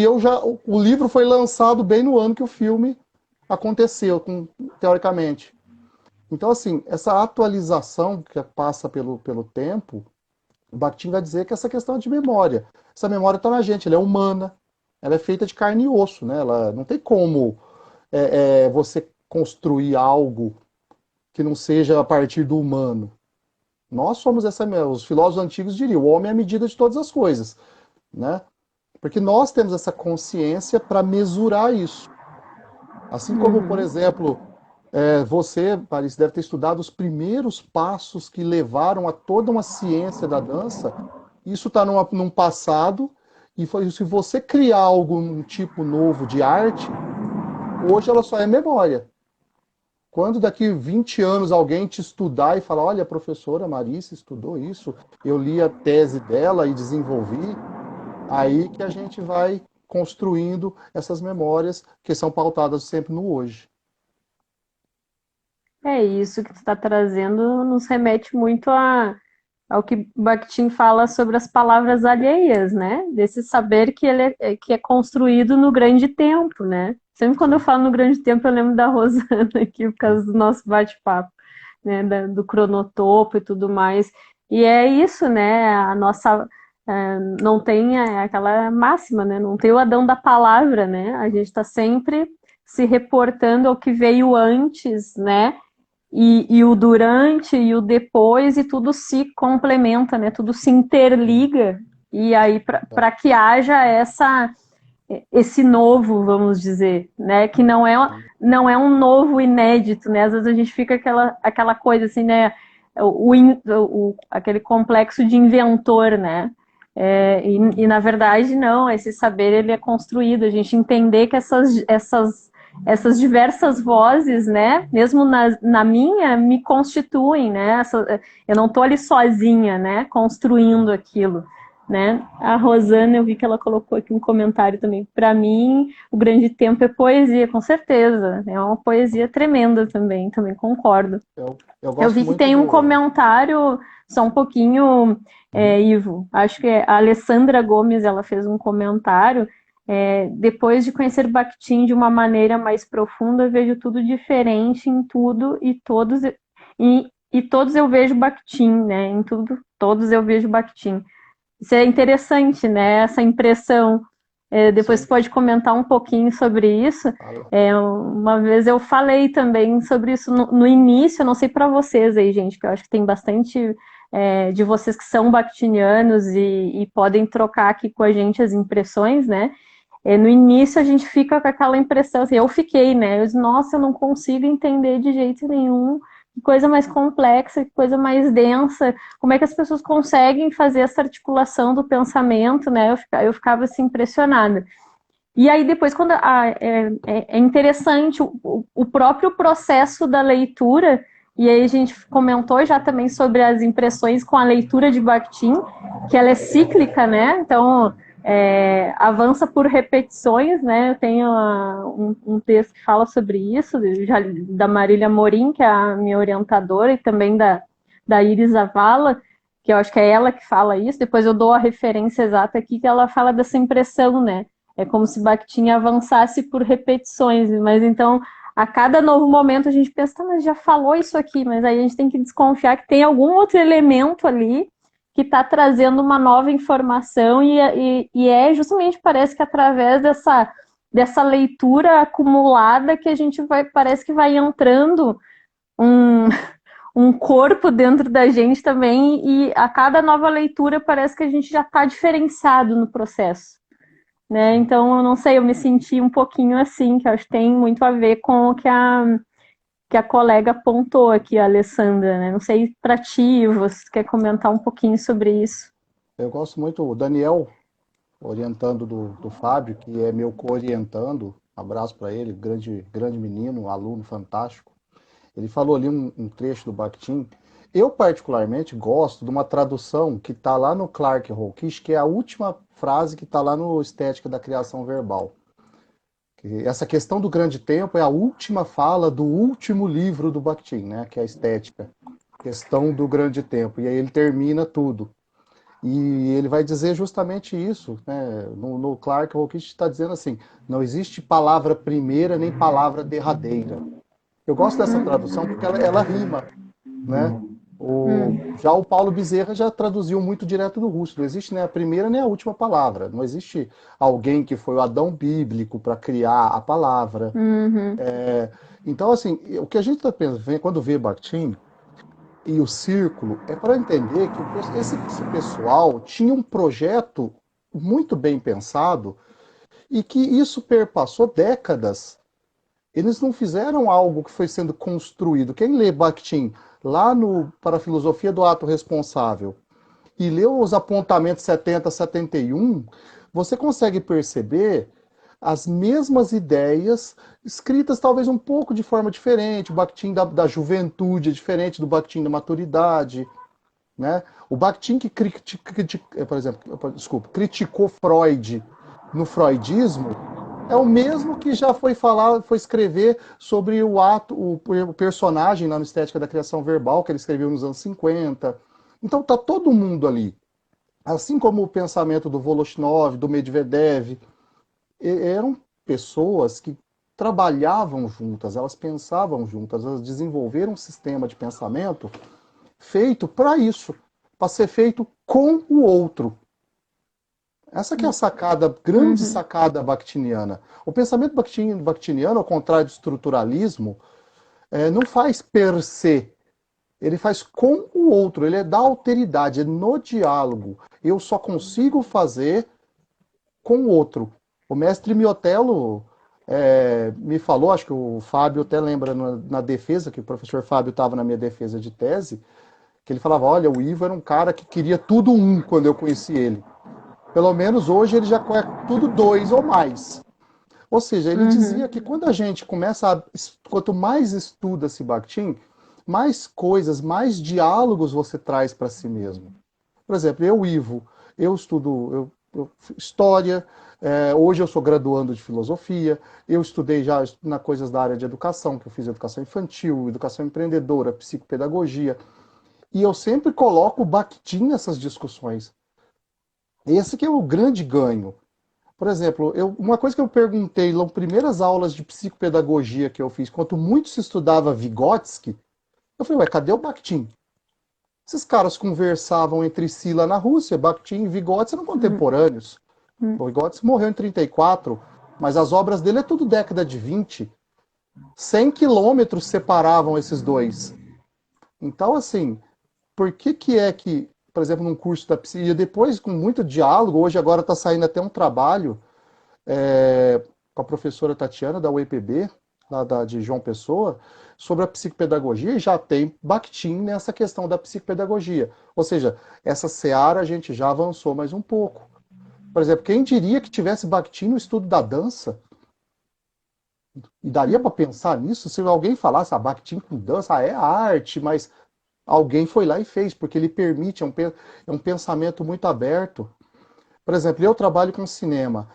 o livro foi lançado bem no ano que o filme aconteceu, teoricamente. Então, assim, essa atualização que passa pelo tempo, o Bakhtin vai dizer que essa questão é de memória. Essa memória está na gente, ela é humana, ela é feita de carne e osso, né? Ela não tem como você construir algo que não seja a partir do humano. Nós somos os filósofos antigos diriam, o homem é a medida de todas as coisas, né? Porque nós temos essa consciência para mesurar isso. Assim como, por
Uhum.
exemplo, você, Paris, deve ter estudado os primeiros passos que levaram a toda uma ciência da dança. Isso está num passado, e se você criar algo, um tipo novo de arte, hoje ela só é memória. Quando daqui 20 anos alguém te estudar e falar, olha, a professora Marice estudou isso, eu li a tese dela e desenvolvi, aí que a gente vai construindo essas memórias que são pautadas sempre no hoje.
É isso que tu está trazendo, nos remete muito ao que Bakhtin fala sobre as palavras alheias, né? Desse saber que é construído no grande tempo, né? Sempre quando eu
Sim.
falo no grande tempo, eu lembro da Rosana aqui, por causa do nosso bate-papo, né? Do cronotopo e tudo mais. E é isso, né? A nossa. Não tem aquela máxima, né? Não tem o Adão da palavra, né? A gente está sempre se reportando ao que veio antes, né? E o durante e o depois, e tudo se complementa, né? Tudo se
Sim.
interliga, e aí
É.
para que haja esse novo, vamos dizer, né? Que
Sim.
não é um novo inédito, né? Às vezes a gente fica aquela coisa assim, né? Aquele complexo de inventor, né? E na verdade não, esse saber ele é construído, a gente entender que essas diversas vozes, né, mesmo na minha, me constituem, né, eu não estou ali sozinha, né, construindo aquilo, né. A Rosana, eu vi que ela colocou aqui um comentário também, para mim, o grande tempo é poesia, com certeza, é uma poesia tremenda também concordo.
Eu
Eu
gosto
vi que
muito
tem um
do.
comentário, só um pouquinho,
Uhum.
Ivo. Acho que a Alessandra Gomes ela fez um comentário. Depois de conhecer Bakhtin de uma maneira mais profunda, eu vejo tudo diferente em tudo e todos eu vejo Bakhtin, né? Em tudo, todos eu vejo Bakhtin. Isso é interessante, né? Essa impressão. Depois você
Sim.
pode comentar um pouquinho sobre isso.
Fala.
Uma vez eu falei também sobre isso no início, eu não sei para vocês aí, gente, que eu acho que tem bastante de vocês que são bactinianos e podem trocar aqui com a gente as impressões, né? No início a gente fica com aquela impressão, assim, eu fiquei, né? Eu disse, nossa, eu não consigo entender de jeito nenhum, que coisa mais complexa, que coisa mais densa, como é que as pessoas conseguem fazer essa articulação do pensamento, né? Eu ficava assim impressionada. E aí depois, é interessante o próprio processo da leitura, e aí a gente comentou já também sobre as impressões com a leitura de Bakhtin, que ela é cíclica, né? Então, avança por repetições, né? Eu tenho um texto que fala sobre isso, já, da Marília Morim, que é a minha orientadora, e também da Iris Zavala, que eu acho que é ela que fala isso. Depois eu dou a referência exata aqui, que ela fala dessa impressão, né? É como se Bakhtin avançasse por repetições, mas então a cada novo momento a gente pensa, tá, mas já falou isso aqui, mas aí a gente tem que desconfiar que tem algum outro elemento ali que está trazendo uma nova informação e é justamente, parece que através dessa leitura acumulada que a gente parece que vai entrando um, um corpo dentro da gente também, e a cada nova leitura parece que a gente já está diferenciado no processo, né? Então, eu não sei, eu me senti um pouquinho assim, que eu acho que tem muito a ver com o que a colega apontou aqui, a Alessandra, né? Não sei para ti, você quer comentar um pouquinho sobre isso?
Eu gosto muito, o Daniel, orientando do Fábio, que é meu co-orientando. Abraço para ele, grande, grande menino, aluno fantástico. Ele falou ali um trecho do Bakhtin. Eu, particularmente, gosto de uma tradução que está lá no Clark Hawkish, que é a última frase que está lá no Estética da Criação Verbal. Essa questão do grande tempo é a última fala do último livro do Bakhtin, né, que é a Estética. Questão do grande tempo. E aí ele termina tudo. E ele vai dizer justamente isso, né? No Clark Hawkish está dizendo assim: não existe palavra primeira nem palavra derradeira. Eu gosto dessa tradução porque ela rima, né? Já o Paulo Bezerra já traduziu muito direto do russo. Não existe nem a primeira nem a última palavra. Não existe alguém que foi o Adão bíblico para criar a palavra.
Uhum.
Então, assim, o que a gente está pensando quando vê Bakhtin e o círculo é para entender que esse pessoal tinha um projeto muito bem pensado e que isso perpassou décadas. Eles não fizeram algo que foi sendo construído. Quem lê Bakhtin lá no Para a Filosofia do Ato Responsável e leu os apontamentos 70, 71, você consegue perceber as mesmas ideias escritas talvez um pouco de forma diferente. O Bakhtin da juventude é diferente do Bakhtin da maturidade, né? O Bakhtin que por exemplo, desculpa, criticou Freud no freudismo É o mesmo que já foi falar, foi escrever sobre o ato, o personagem lá no Estética da Criação Verbal, que ele escreveu nos anos 50. Então tá todo mundo ali. Assim como o pensamento do Voloshinov, do Medvedev, eram pessoas que trabalhavam juntas, elas pensavam juntas, elas desenvolveram um sistema de pensamento feito para isso, para ser feito com o outro. Essa que é a sacada, grande
Uhum,
sacada bakhtiniana. O pensamento bakhtiniano, ao contrário do estruturalismo, não faz per se, ele faz com o outro, ele é da alteridade, é no diálogo. Eu só consigo fazer com o outro. O mestre Miotello me falou, acho que o Fábio até lembra na defesa, que o professor Fábio estava na minha defesa de tese, que ele falava, olha, o Ivo era um cara que queria tudo um quando eu conheci ele. Pelo menos hoje ele já quer tudo dois ou mais. Ou seja, ele dizia
uhum,
que quando a gente começa a, quanto mais estuda-se Bakhtin, mais coisas, mais diálogos você traz para si mesmo. Por exemplo, eu, Ivo, eu estudo história, hoje eu sou graduando de filosofia, eu estudei já na coisas da área de educação, que eu fiz educação infantil, educação empreendedora, psicopedagogia, e eu sempre coloco o Bakhtin nessas discussões. Esse que é o grande ganho. Por exemplo, uma coisa que eu perguntei nas primeiras aulas de psicopedagogia que eu fiz, quanto muito se estudava Vygotsky, eu falei, ué, cadê o Bakhtin? Esses caras conversavam entre si lá na Rússia, Bakhtin e Vygotsky eram
uhum,
contemporâneos.
uhum,
O Vygotsky morreu em 34, mas as obras dele é tudo década de 20. 100 quilômetros separavam esses dois. Então, assim, por que é que, por exemplo, num curso da psicologia, depois com muito diálogo, hoje agora está saindo até um trabalho com a professora Tatiana da UEPB, de João Pessoa, sobre a psicopedagogia, e já tem Bakhtin nessa questão da psicopedagogia. Ou seja, essa seara a gente já avançou mais um pouco. Por exemplo, quem diria que tivesse Bakhtin no estudo da dança? E daria para
uhum,
pensar nisso se alguém falasse, Bakhtin com dança, é arte, mas alguém foi lá e fez, porque ele permite, é um pensamento muito aberto. Por exemplo, eu trabalho com cinema.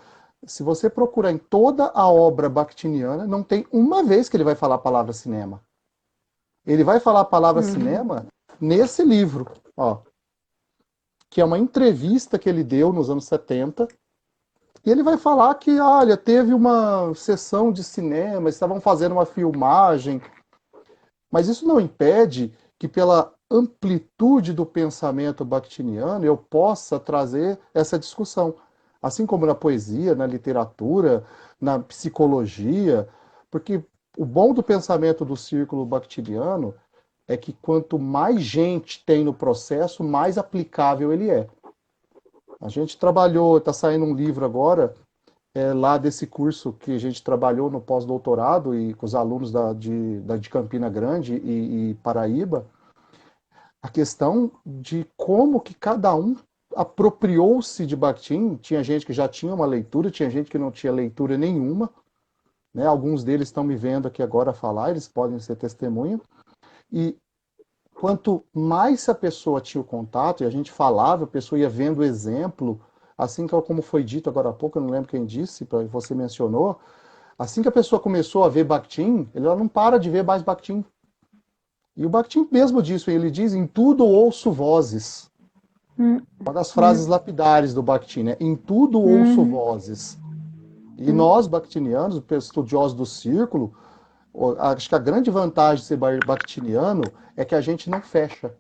Se você procurar em toda a obra bakhtiniana, não tem uma vez que ele vai falar a palavra cinema. Ele vai falar a palavra
uhum,
cinema nesse livro, ó, que é uma entrevista que ele deu nos anos 70. E ele vai falar que, olha, teve uma sessão de cinema, estavam fazendo uma filmagem, mas isso não impede que, pela amplitude do pensamento bakhtiniano, eu possa trazer essa discussão. Assim como na poesia, na literatura, na psicologia, porque o bom do pensamento do círculo bakhtiniano é que quanto mais gente tem no processo, mais aplicável ele é. A gente trabalhou, está saindo um livro agora, lá desse curso que a gente trabalhou no pós-doutorado e com os alunos de Campina Grande e Paraíba, a questão de como que cada um apropriou-se de Bakhtin. Tinha gente que já tinha uma leitura, tinha gente que não tinha leitura nenhuma, né? Alguns deles estão me vendo aqui agora falar, eles podem ser testemunha. E quanto mais a pessoa tinha o contato, e a gente falava, a pessoa ia vendo o exemplo, assim como foi dito agora há pouco, eu não lembro quem disse, você mencionou, assim que a pessoa começou a ver Bakhtin, ela não para de ver mais Bakhtin. E o Bakhtin mesmo disso, ele diz, em tudo ouço vozes.
uhum,
Uma das frases
uhum,
lapidares do Bakhtin, né? Em tudo ouço
uhum,
vozes. E
uhum,
nós, bakhtinianos, estudiosos do círculo, acho que a grande vantagem de ser bakhtiniano é que a gente não fecha,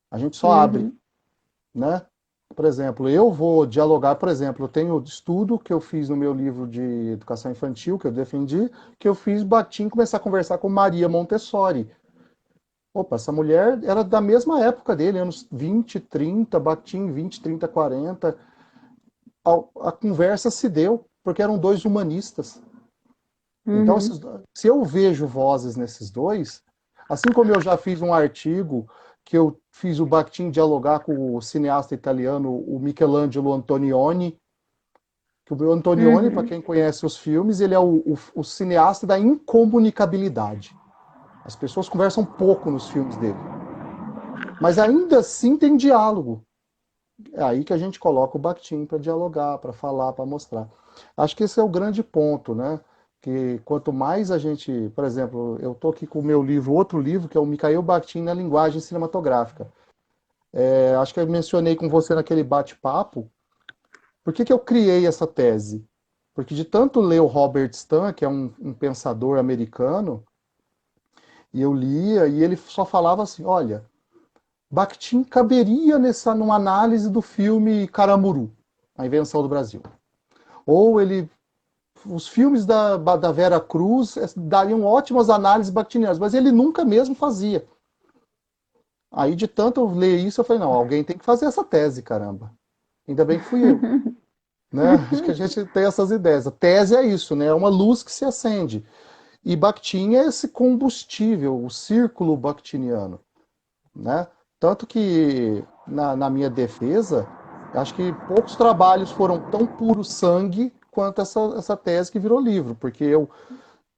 a gente só abre,
uhum,
né? Por exemplo, eu vou dialogar, por exemplo, eu tenho estudo que eu fiz no meu livro de educação infantil, que eu defendi, que eu fiz Bakhtin começar a conversar com Maria Montessori. Opa, essa mulher era da mesma época dele, anos 20, 30, Bakhtin 20, 30, 40. A conversa se deu, porque eram dois humanistas. Então,
uhum,
se eu vejo vozes nesses dois, assim como eu já fiz um artigo que eu fiz o Bakhtin dialogar com o cineasta italiano, o Michelangelo Antonioni, que o Antonioni, para
uhum,
quem conhece os filmes, ele é o cineasta da incomunicabilidade. As pessoas conversam pouco nos filmes dele. Mas ainda assim tem diálogo. É aí que a gente coloca o Bakhtin para dialogar, para falar, para mostrar. Acho que esse é o grande ponto, né? Que quanto mais a gente, por exemplo, eu estou aqui com o meu livro, outro livro, que é o Mikhail Bakhtin na linguagem cinematográfica. Acho que eu mencionei com você naquele bate-papo. Por que que eu criei essa tese? Porque de tanto ler o Robert Stan, que é um pensador americano, e eu lia, e ele só falava assim, olha, Bakhtin caberia numa análise do filme Caramuru, A Invenção do Brasil. Ou os filmes da Vera Cruz dariam ótimas análises bakhtinianas, mas ele nunca mesmo fazia. Aí de tanto eu ler isso, eu falei, não, alguém tem que fazer essa tese, caramba. Ainda bem que fui eu. Né? Acho que a gente tem essas ideias. A tese é isso, né? É uma luz que se acende. E Bakhtin é esse combustível, o círculo bakhtiniano, né? Tanto que na minha defesa, acho que poucos trabalhos foram tão puro sangue quanto essa tese que virou livro, porque eu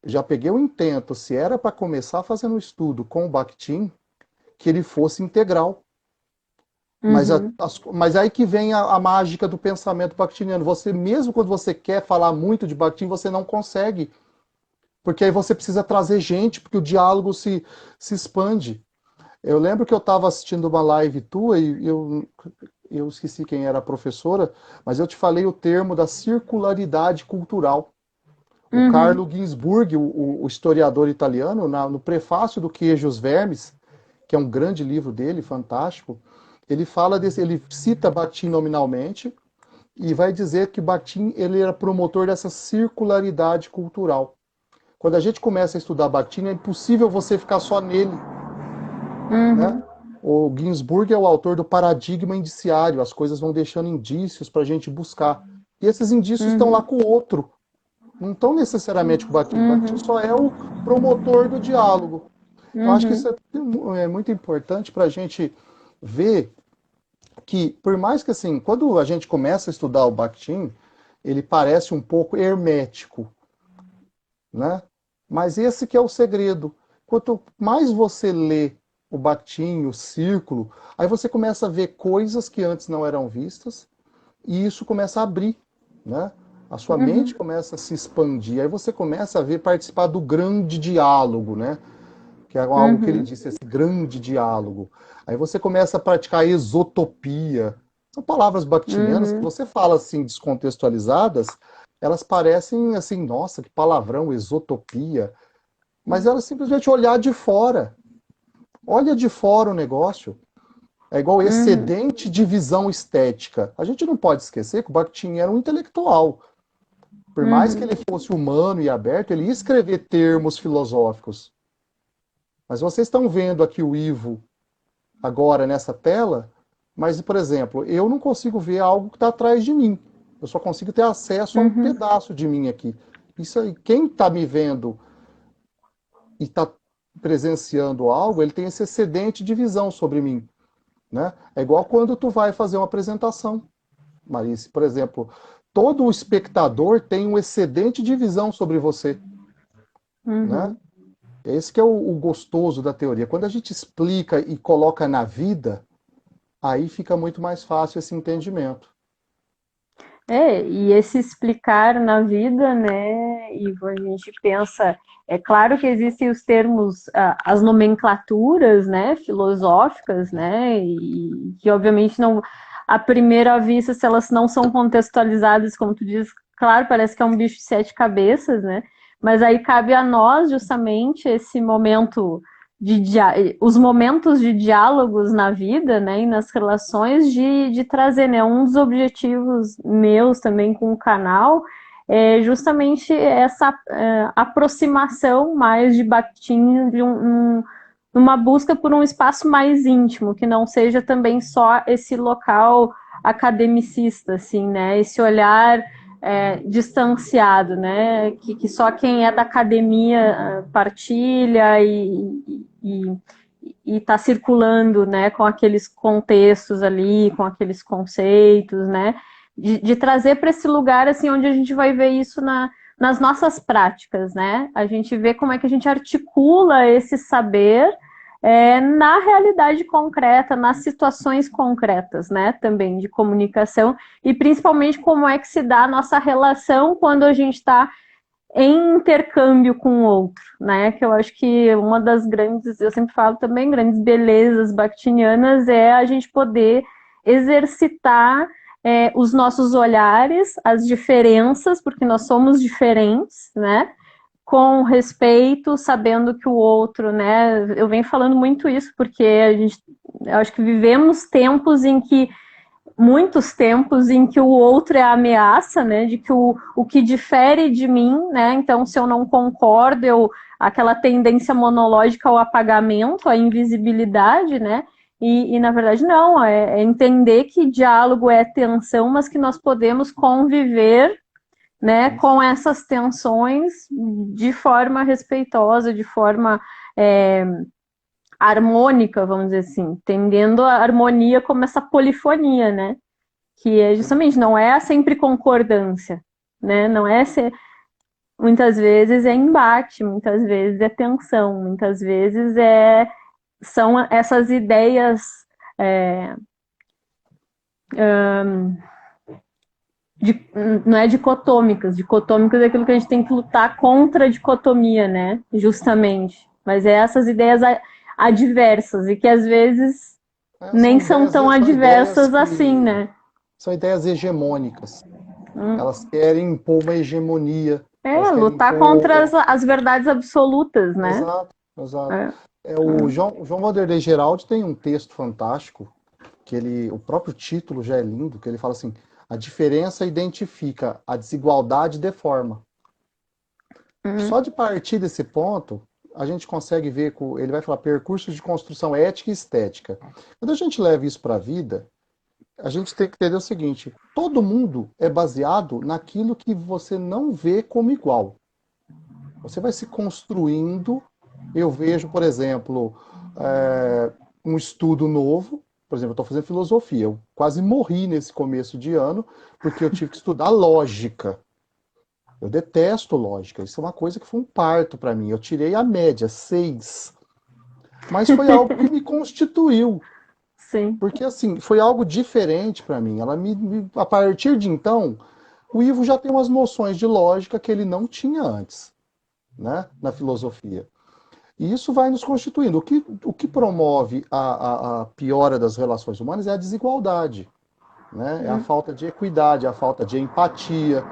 já peguei o intento, se era para começar fazendo um estudo com o Bakhtin, que ele fosse integral. Mas,
Uhum,
mas aí que vem a mágica do pensamento bakhtiniano. Você, mesmo quando você quer falar muito de Bakhtin, você não consegue. Porque aí você precisa trazer gente, porque o diálogo se expande. Eu lembro que eu estava assistindo uma live tua e eu esqueci quem era a professora, mas eu te falei o termo da circularidade cultural. O
uhum,
Carlo Ginzburg, o historiador italiano, no prefácio do Queijos Vermes, que é um grande livro dele, fantástico, ele fala desse, ele cita Bakhtin nominalmente e vai dizer que Bakhtin ele era promotor dessa circularidade cultural. Quando a gente começa a estudar Bakhtin, é impossível você ficar só nele, né?
uhum,
O Ginsburg é o autor do paradigma indiciário, as coisas vão deixando indícios para a gente buscar. E esses indícios estão lá
uhum,
com o outro, não estão necessariamente com o Bakhtin. Bakhtin
uhum,
só é o promotor do diálogo. Então, acho que isso
uhum,
é muito importante para a gente ver que, por mais que assim, quando a gente começa a estudar o Bakhtin, ele parece um pouco hermético, né? Mas esse que é o segredo. Quanto mais você lê o Bakhtin, o círculo, aí você começa a ver coisas que antes não eram vistas e isso começa a abrir, né? A sua mente
uhum,
começa a se expandir, aí você começa a ver participar do grande diálogo, né? Que é algo que ele
uhum,
disse, esse grande diálogo. Aí você começa a praticar exotopia. São palavras bakhtinianas que
uhum,
você fala assim, descontextualizadas, elas parecem assim, nossa, que palavrão, exotopia. Mas elas simplesmente olhar de fora. Olha de fora o negócio. É igual
uhum,
excedente de visão estética. A gente não pode esquecer que o Bakhtin era um intelectual. Por mais que
uhum.
ele fosse humano e aberto, ele ia escrever termos filosóficos. Mas vocês estão vendo aqui o Ivo agora nessa tela, mas, por exemplo, eu não consigo ver algo que está atrás de mim. Eu só consigo ter acesso a um
Uhum,
pedaço de mim aqui. Isso aí, quem está me vendo e está presenciando algo, ele tem esse excedente de visão sobre mim, né? É igual quando tu vai fazer uma apresentação, Marice, por exemplo, todo o espectador tem um excedente de visão sobre você, né?
uhum.
Esse que é o gostoso da teoria. Quando a gente explica e coloca na vida, aí fica muito mais fácil esse entendimento.
E esse explicar na vida, né, Ivo, a gente pensa, é claro que existem os termos, as nomenclaturas, né, filosóficas, né, e que obviamente não, à primeira vista, se elas não são contextualizadas, como tu diz, claro, parece que é um bicho de sete cabeças, né, mas aí cabe a nós, justamente, esse momento os momentos de diálogos na vida, né, e nas relações de trazer, né, um dos objetivos meus também com o canal é justamente essa aproximação mais de Bakhtin de uma busca por um espaço mais íntimo, que não seja também só esse local academicista, assim, né, esse olhar distanciado, né? Que só quem é da academia partilha e está circulando, né? Com aqueles contextos ali, com aqueles conceitos, né? De trazer para esse lugar assim onde a gente vai ver isso nas nossas práticas, né? A gente vê como é que a gente articula esse saber na realidade concreta, nas situações concretas, né, também de comunicação, e principalmente como é que se dá a nossa relação quando a gente está em intercâmbio com o outro, né? Que eu acho que uma das grandes, eu sempre falo também, grandes belezas bakhtinianas é a gente poder exercitar os nossos olhares, as diferenças, porque nós somos diferentes, né? Com respeito, sabendo que o outro, né? Eu venho falando muito isso porque eu acho que vivemos tempos em que muitos tempos em que o outro é a ameaça, né? De que o que difere de mim, né? Então, se eu não concordo, aquela tendência monológica ao apagamento, à invisibilidade, né? Na verdade, não, é entender que diálogo é tensão, mas que nós podemos conviver, né, com essas tensões de forma respeitosa, de forma harmônica, vamos dizer assim, entendendo a harmonia como essa polifonia, né? Que é justamente não é sempre concordância, né? Não é ser, muitas vezes é embate, muitas vezes é tensão, muitas vezes são essas ideias é, não é dicotômicas. Dicotômicas é aquilo que a gente tem que lutar contra a dicotomia, né? Justamente. Mas é essas ideias adversas e que às vezes nem são tão
São ideias
adversas assim,
que
né?
são ideias hegemônicas. Elas querem impor uma hegemonia, elas querem
Lutar contra
impor.
as verdades absolutas, né?
Exato, exato.
É.
O João Vanderlei Geraldi tem um texto fantástico, que o próprio título já é lindo, que ele fala assim: a diferença identifica, a desigualdade deforma. Só de partir desse ponto, a gente consegue ver, ele vai falar percursos de construção ética e estética. Quando a gente leva isso para a vida, a gente tem que entender o seguinte: todo mundo é baseado naquilo que você não vê como igual. Você vai se construindo. Eu vejo, por exemplo, um estudo novo. Por exemplo, eu estou fazendo filosofia. Eu quase morri nesse começo de ano porque eu tive que estudar lógica. Eu detesto lógica. Isso é uma coisa que foi um parto para mim. Eu tirei a média, 6. Mas foi algo que me constituiu.
Sim.
Porque, assim, foi algo diferente para mim. A partir de então, o Ivo já tem umas noções de lógica que ele não tinha antes, né, na filosofia. E isso vai nos constituindo. O que promove a piora das relações humanas é a desigualdade, né? É a falta de equidade, a falta de empatia.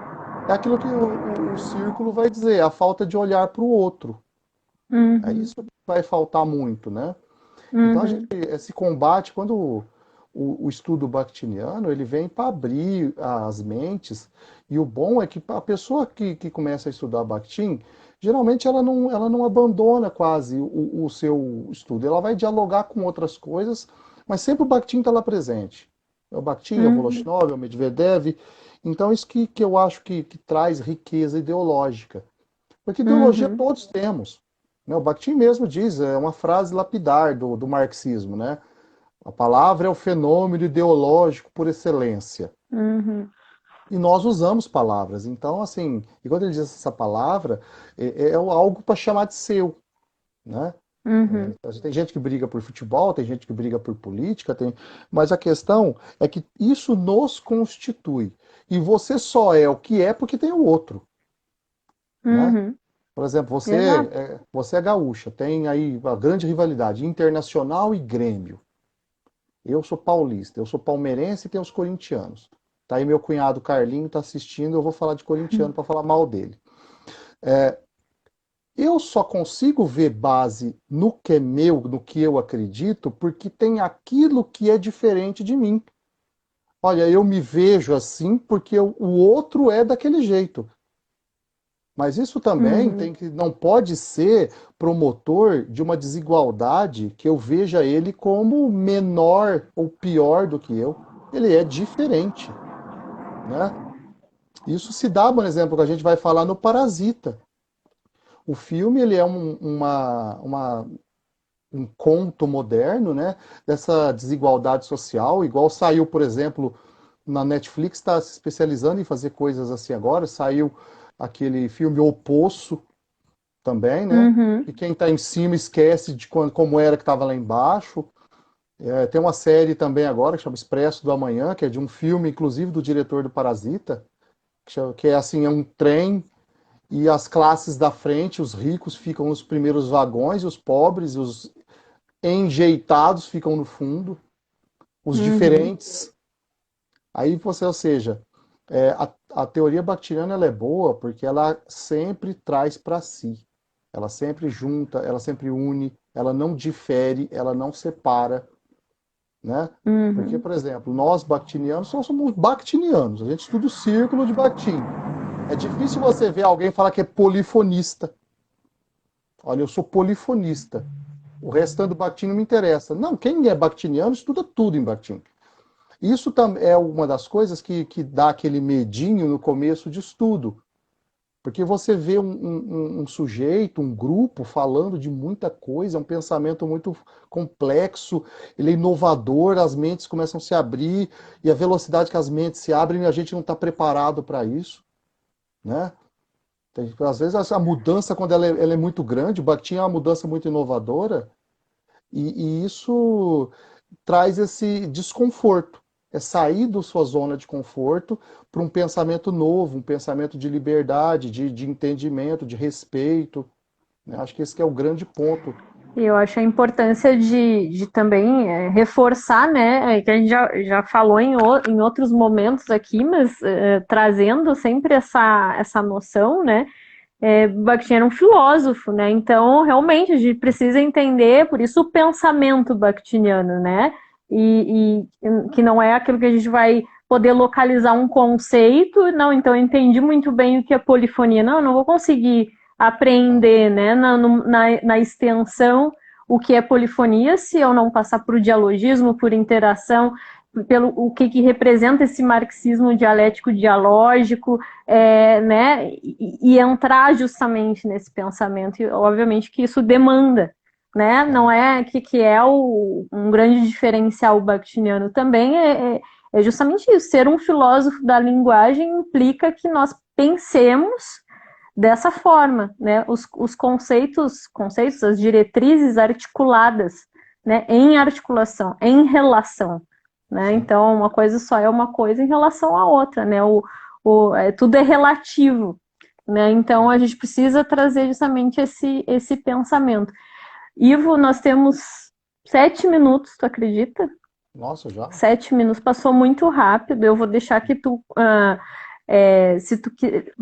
É aquilo que o círculo vai dizer, a falta de olhar para o outro. É
Uhum.
isso que vai faltar muito, né? Então,
Uhum.
esse combate, quando o estudo bakhtiniano, ele vem para abrir as mentes, e o bom é que a pessoa que começa a estudar Bakhtin, geralmente ela não abandona quase o seu estudo, ela vai dialogar com outras coisas, mas sempre o Bakhtin está lá presente. É o Bakhtin, é o
Uhum.
Voloshinov, é o Medvedev. Então, isso que eu acho que traz riqueza ideológica. Porque ideologia
Uhum.
todos temos, né? O Bakhtin mesmo diz, é uma frase lapidar do marxismo, né? A palavra é o fenômeno ideológico por excelência.
Uhum.
E nós usamos palavras. Então, assim, e quando ele diz essa palavra, é algo para chamar de seu, né?
Uhum.
Tem gente que briga por futebol, tem gente que briga por política, mas a questão é que isso nos constitui. E você só é o que é porque tem o outro, né?
Uhum.
Por exemplo,
Exato.
você é gaúcha, tem aí a grande rivalidade Internacional e Grêmio. Eu sou paulista, eu sou palmeirense e tem os corintianos. Tá aí meu cunhado Carlinho tá assistindo, eu vou falar de corintiano para falar mal dele. Eu só consigo ver base no que é meu, no que eu acredito, porque tem aquilo que é diferente de mim. Olha, eu me vejo assim porque o outro é daquele jeito. Mas isso também
Uhum.
não pode ser promotor de uma desigualdade que eu veja ele como menor ou pior do que eu. Ele é diferente, né? Isso se dá, por exemplo, que a gente vai falar no Parasita. O filme ele é um conto moderno, né? Dessa desigualdade social, igual saiu, por exemplo, na Netflix, está se especializando em fazer coisas assim agora. Saiu aquele filme O Poço, também, né?
Uhum.
E quem está em cima esquece de como era que estava lá embaixo. Tem uma série também agora que chama Expresso do Amanhã, que é de um filme, inclusive, do diretor do Parasita, que é assim, é um trem e as classes da frente, os ricos ficam nos primeiros vagões, os pobres, os enjeitados ficam no fundo, os
Uhum.
diferentes. Aí você, ou seja, a teoria baktiana ela é boa porque ela sempre traz para si. Ela sempre junta, ela sempre une, ela não difere, ela não separa, né? Porque,
Uhum.
por exemplo, nós bactinianos só somos bactinianos, a gente estuda o círculo de Bakhtin. É difícil você ver alguém falar que é polifonista. Olha, eu sou polifonista. O restante do Bakhtin não me interessa. Não, quem é bactiniano estuda tudo em Bakhtin. Isso é uma das coisas que dá aquele medinho no começo de estudo. Porque você vê um sujeito, um grupo falando de muita coisa, um pensamento muito complexo, ele é inovador, as mentes começam a se abrir, e a velocidade que as mentes se abrem, a gente não está preparado para isso, né? Às vezes a mudança, quando ela é muito grande, o Bakhtin é uma mudança muito inovadora, e isso traz esse desconforto. É sair da sua zona de conforto para um pensamento novo, um pensamento de liberdade, de entendimento, de respeito. Né? Acho que esse que é o grande ponto.
E eu acho a importância de também reforçar, né, que a gente já falou em outros momentos aqui, mas trazendo sempre essa noção, né, Bakhtin era um filósofo, né, então realmente a gente precisa entender, por isso o pensamento bakhtiniano, né, e que não é aquilo que a gente vai poder localizar um conceito, não, então eu entendi muito bem o que é polifonia, não, eu não vou conseguir aprender, né, na extensão o que é polifonia se eu não passar por dialogismo, por interação, pelo o que representa esse marxismo dialético dialógico, né, e entrar justamente nesse pensamento. E obviamente que isso demanda, né? Não é que é um grande diferencial bakhtiniano também é justamente isso. Ser um filósofo da linguagem implica que nós pensemos dessa forma, né? Os conceitos, as diretrizes articuladas, né? Em articulação, em relação, né?
Sim,
Então, uma coisa só é uma coisa em relação à outra, né? Tudo é relativo, né? Então, a gente precisa trazer justamente esse pensamento. Ivo, nós temos 7 minutos, tu acredita?
nossa, já?
7 minutos passou muito rápido. Eu vou deixar que tu, se tu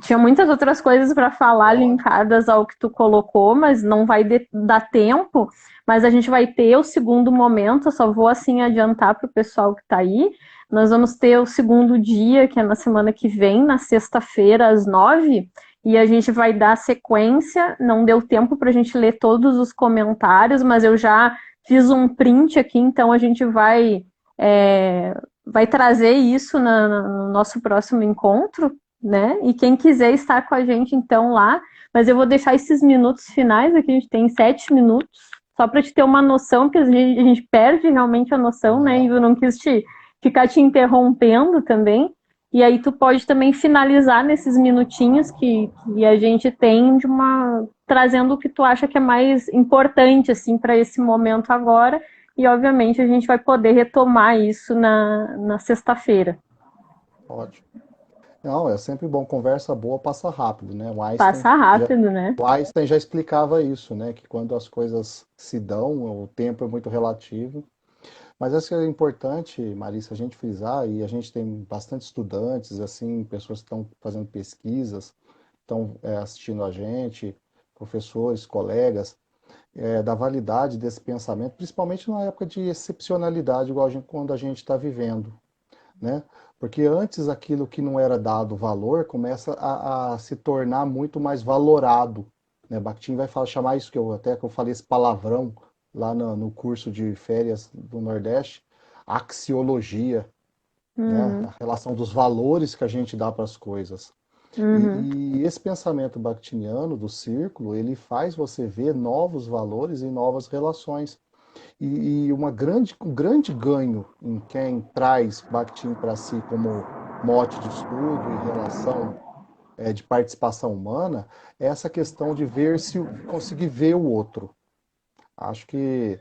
tinha muitas outras coisas para falar
Pode.
linkadas ao que tu colocou, mas não vai dar tempo. Mas a gente vai ter o segundo momento. Eu só vou assim adiantar para o pessoal que está aí. Nós vamos ter o segundo dia, que é na semana que vem, na sexta-feira, às 9h, e a gente vai dar sequência. Não deu tempo para a gente ler todos os comentários, mas eu já fiz um print aqui, então a gente vai trazer isso no nosso próximo encontro, né? E quem quiser estar com a gente, então, lá. Mas eu vou deixar esses minutos finais, aqui a gente tem 7 minutos, só para te ter uma noção, porque a gente perde realmente a noção, né? E
Não.
eu não quis ficar te interrompendo também. E aí tu pode também finalizar nesses minutinhos que a gente tem trazendo o que tu acha que é mais importante assim para esse momento agora, e obviamente a gente vai poder retomar isso na sexta-feira.
Pode. Não, é sempre bom. Conversa boa passa rápido, né?
Passa rápido, né?
O Einstein já explicava isso, né? Que quando as coisas se dão, o tempo é muito relativo. Mas acho que é importante, Marisa, a gente frisar, e a gente tem bastante estudantes, assim, pessoas que estão fazendo pesquisas, estão assistindo a gente, professores, colegas, da validade desse pensamento, principalmente na época de excepcionalidade, igual quando a gente está vivendo, né? Porque antes aquilo que não era dado valor começa a se tornar muito mais valorado, né? Bakhtin vai chamar isso que eu falei esse palavrão lá no curso de férias do Nordeste, axiologia, né? A
Uhum,
relação dos valores que a gente dá para as coisas.
uhum,
E esse pensamento bakhtiniano do círculo, ele faz você ver novos valores e novas relações. E um grande ganho em quem traz Bakhtin para si como mote de estudo e relação de participação humana é essa questão de ver se conseguir ver o outro. Acho que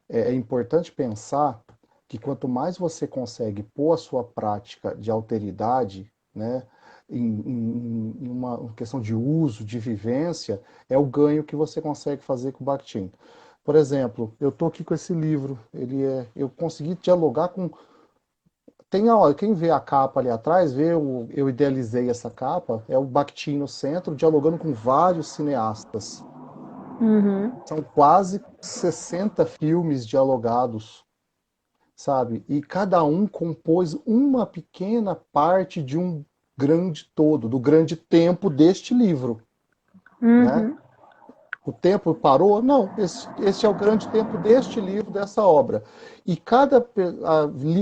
é importante pensar que quanto mais você consegue pôr a sua prática de alteridade, né, em uma questão de uso, de vivência, é o ganho que você consegue fazer com o Bakhtin. Por exemplo, eu estou aqui com esse livro, eu consegui dialogar com. Quem vê a capa ali atrás, eu idealizei essa capa, é o Bakhtin no centro, dialogando com vários cineastas.
Uhum.
São quase 60 filmes dialogados, sabe? E cada um compôs uma pequena parte de um grande todo, do grande tempo deste livro, né?
Uhum.
O tempo parou? Não, esse é o grande tempo deste livro, dessa obra. E cada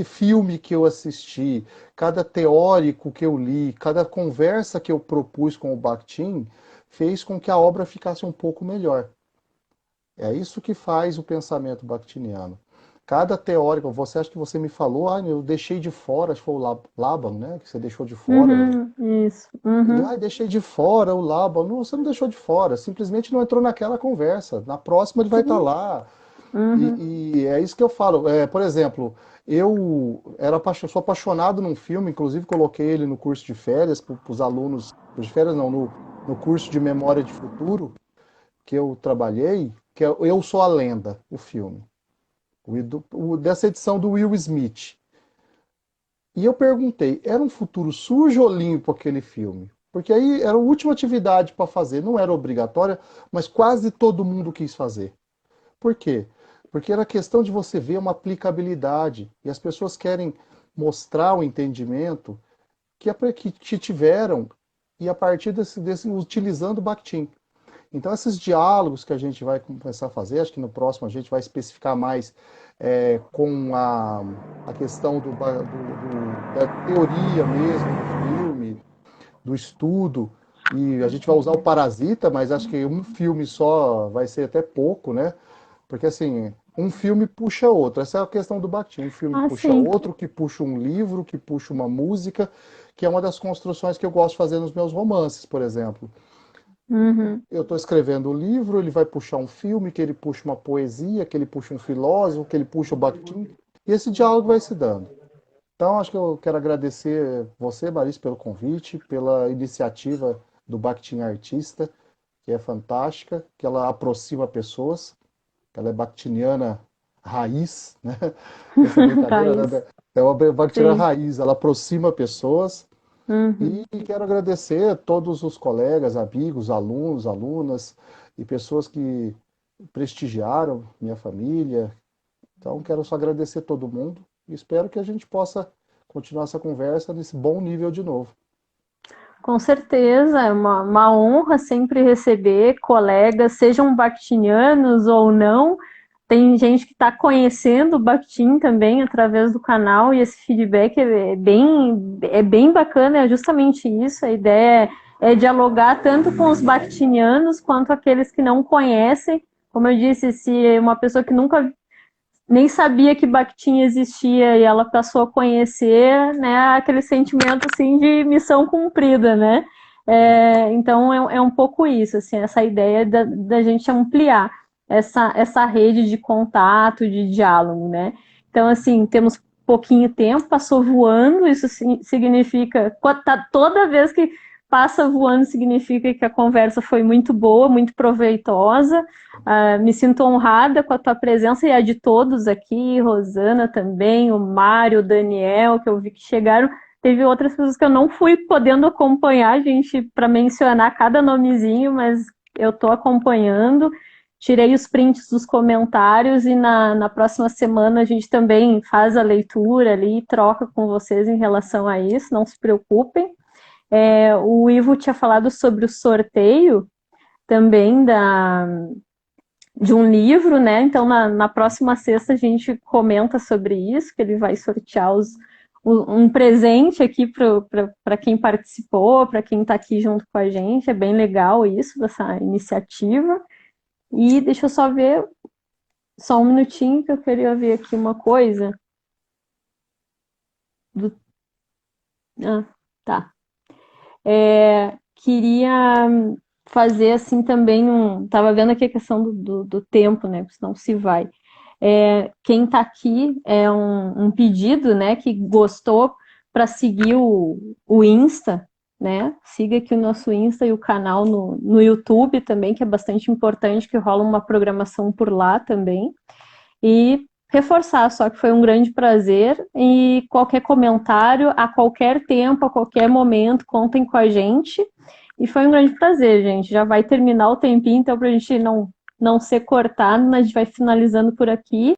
filme que eu assisti, cada teórico que eu li, cada conversa que eu propus com o Bakhtin, fez com que a obra ficasse um pouco melhor. É isso que faz o pensamento bakhtiniano. Cada teórico, você acha que você me falou, eu deixei de fora, acho que foi o Laban, né? Que você deixou de fora.
Uhum. Isso. Uhum.
Deixei de fora o Laban. Não, você não deixou de fora, simplesmente não entrou naquela conversa. Na próxima ele vai estar
Sim.
lá.
Uhum.
E é isso que eu falo. Por exemplo, sou apaixonado num filme, inclusive coloquei ele no curso de férias para os alunos, curso de férias não, no curso de Memória de Futuro que eu trabalhei, que é Eu Sou a Lenda, o filme. Dessa edição do Will Smith. E eu perguntei, era um futuro sujo ou limpo aquele filme? Porque aí era a última atividade para fazer, não era obrigatória, mas quase todo mundo quis fazer. Por quê? Porque era questão de você ver uma aplicabilidade. E as pessoas querem mostrar o entendimento que tiveram e a partir utilizando o Bakhtin. Então, esses diálogos que a gente vai começar a fazer, acho que no próximo a gente vai especificar mais com a questão da teoria mesmo do filme, do estudo, e a gente vai usar o Parasita, mas acho que um filme só vai ser até pouco, né? Porque assim, um filme puxa outro. Essa é a questão do Bakhtin. Um filme
Ah,
puxa
sim.
outro, que puxa um livro, que puxa uma música, que é uma das construções que eu gosto de fazer nos meus romances, por exemplo.
Uhum.
Eu estou escrevendo o livro, ele vai puxar um filme, que ele puxa uma poesia, que ele puxa um filósofo, que ele puxa o Bakhtin, e esse diálogo vai se dando. Então, acho que eu quero agradecer você, Maris, pelo convite, pela iniciativa do Bakhtin Artista, que é fantástica, que ela aproxima pessoas, que ela é bakhtiniana raiz, né? Essa brincadeira,
Raiz.
né? É uma bakhtiniana
Sim.
raiz, ela aproxima pessoas,
Uhum.
e quero agradecer a todos os colegas, amigos, alunos, alunas e pessoas que prestigiaram minha família. Então, quero só agradecer todo mundo e espero que a gente possa continuar essa conversa nesse bom nível de novo.
Com certeza, é uma honra sempre receber colegas, sejam bakhtinianos ou não. Tem gente que está conhecendo o Bakhtin também através do canal e esse feedback é bem bacana, é justamente isso. A ideia é dialogar tanto com os bakhtinianos quanto aqueles que não conhecem. Como eu disse, se uma pessoa que nunca nem sabia que Bakhtin existia e ela passou a conhecer, né, aquele sentimento assim de missão cumprida, né? Então é um pouco isso, assim, essa ideia da gente ampliar essa rede de contato, de diálogo, né? Então, assim, temos pouquinho tempo, passou voando, isso significa, toda vez que passa voando significa que a conversa foi muito boa, muito proveitosa. Me sinto honrada com a tua presença e a de todos aqui, Rosana também, o Mário, o Daniel, que eu vi que chegaram. Teve outras pessoas que eu não fui podendo acompanhar, gente, para mencionar cada nomezinho, mas eu estou acompanhando. Tirei os prints dos comentários e na próxima semana a gente também faz a leitura ali e troca com vocês em relação a isso, não se preocupem. O Ivo tinha falado sobre o sorteio também de um livro, né? Então, na próxima sexta a gente comenta sobre isso, que ele vai sortear um presente aqui para quem participou, para quem está aqui junto com a gente. É bem legal isso, essa iniciativa. E deixa eu só ver, só um minutinho que eu queria ver aqui uma coisa. Do... Ah, tá. queria fazer assim também Tava vendo aqui a questão do tempo, né? Senão se vai. Quem está aqui é um pedido, né? Que gostou para seguir o Insta, né? Siga aqui o nosso Insta e o canal no YouTube também, que é bastante importante, que rola uma programação por lá também. E reforçar só que foi um grande prazer e qualquer comentário, a qualquer tempo, a qualquer momento, contem com a gente. E foi um grande prazer, gente. Já vai terminar o tempinho, então para a gente não ser cortado, a gente vai finalizando por aqui.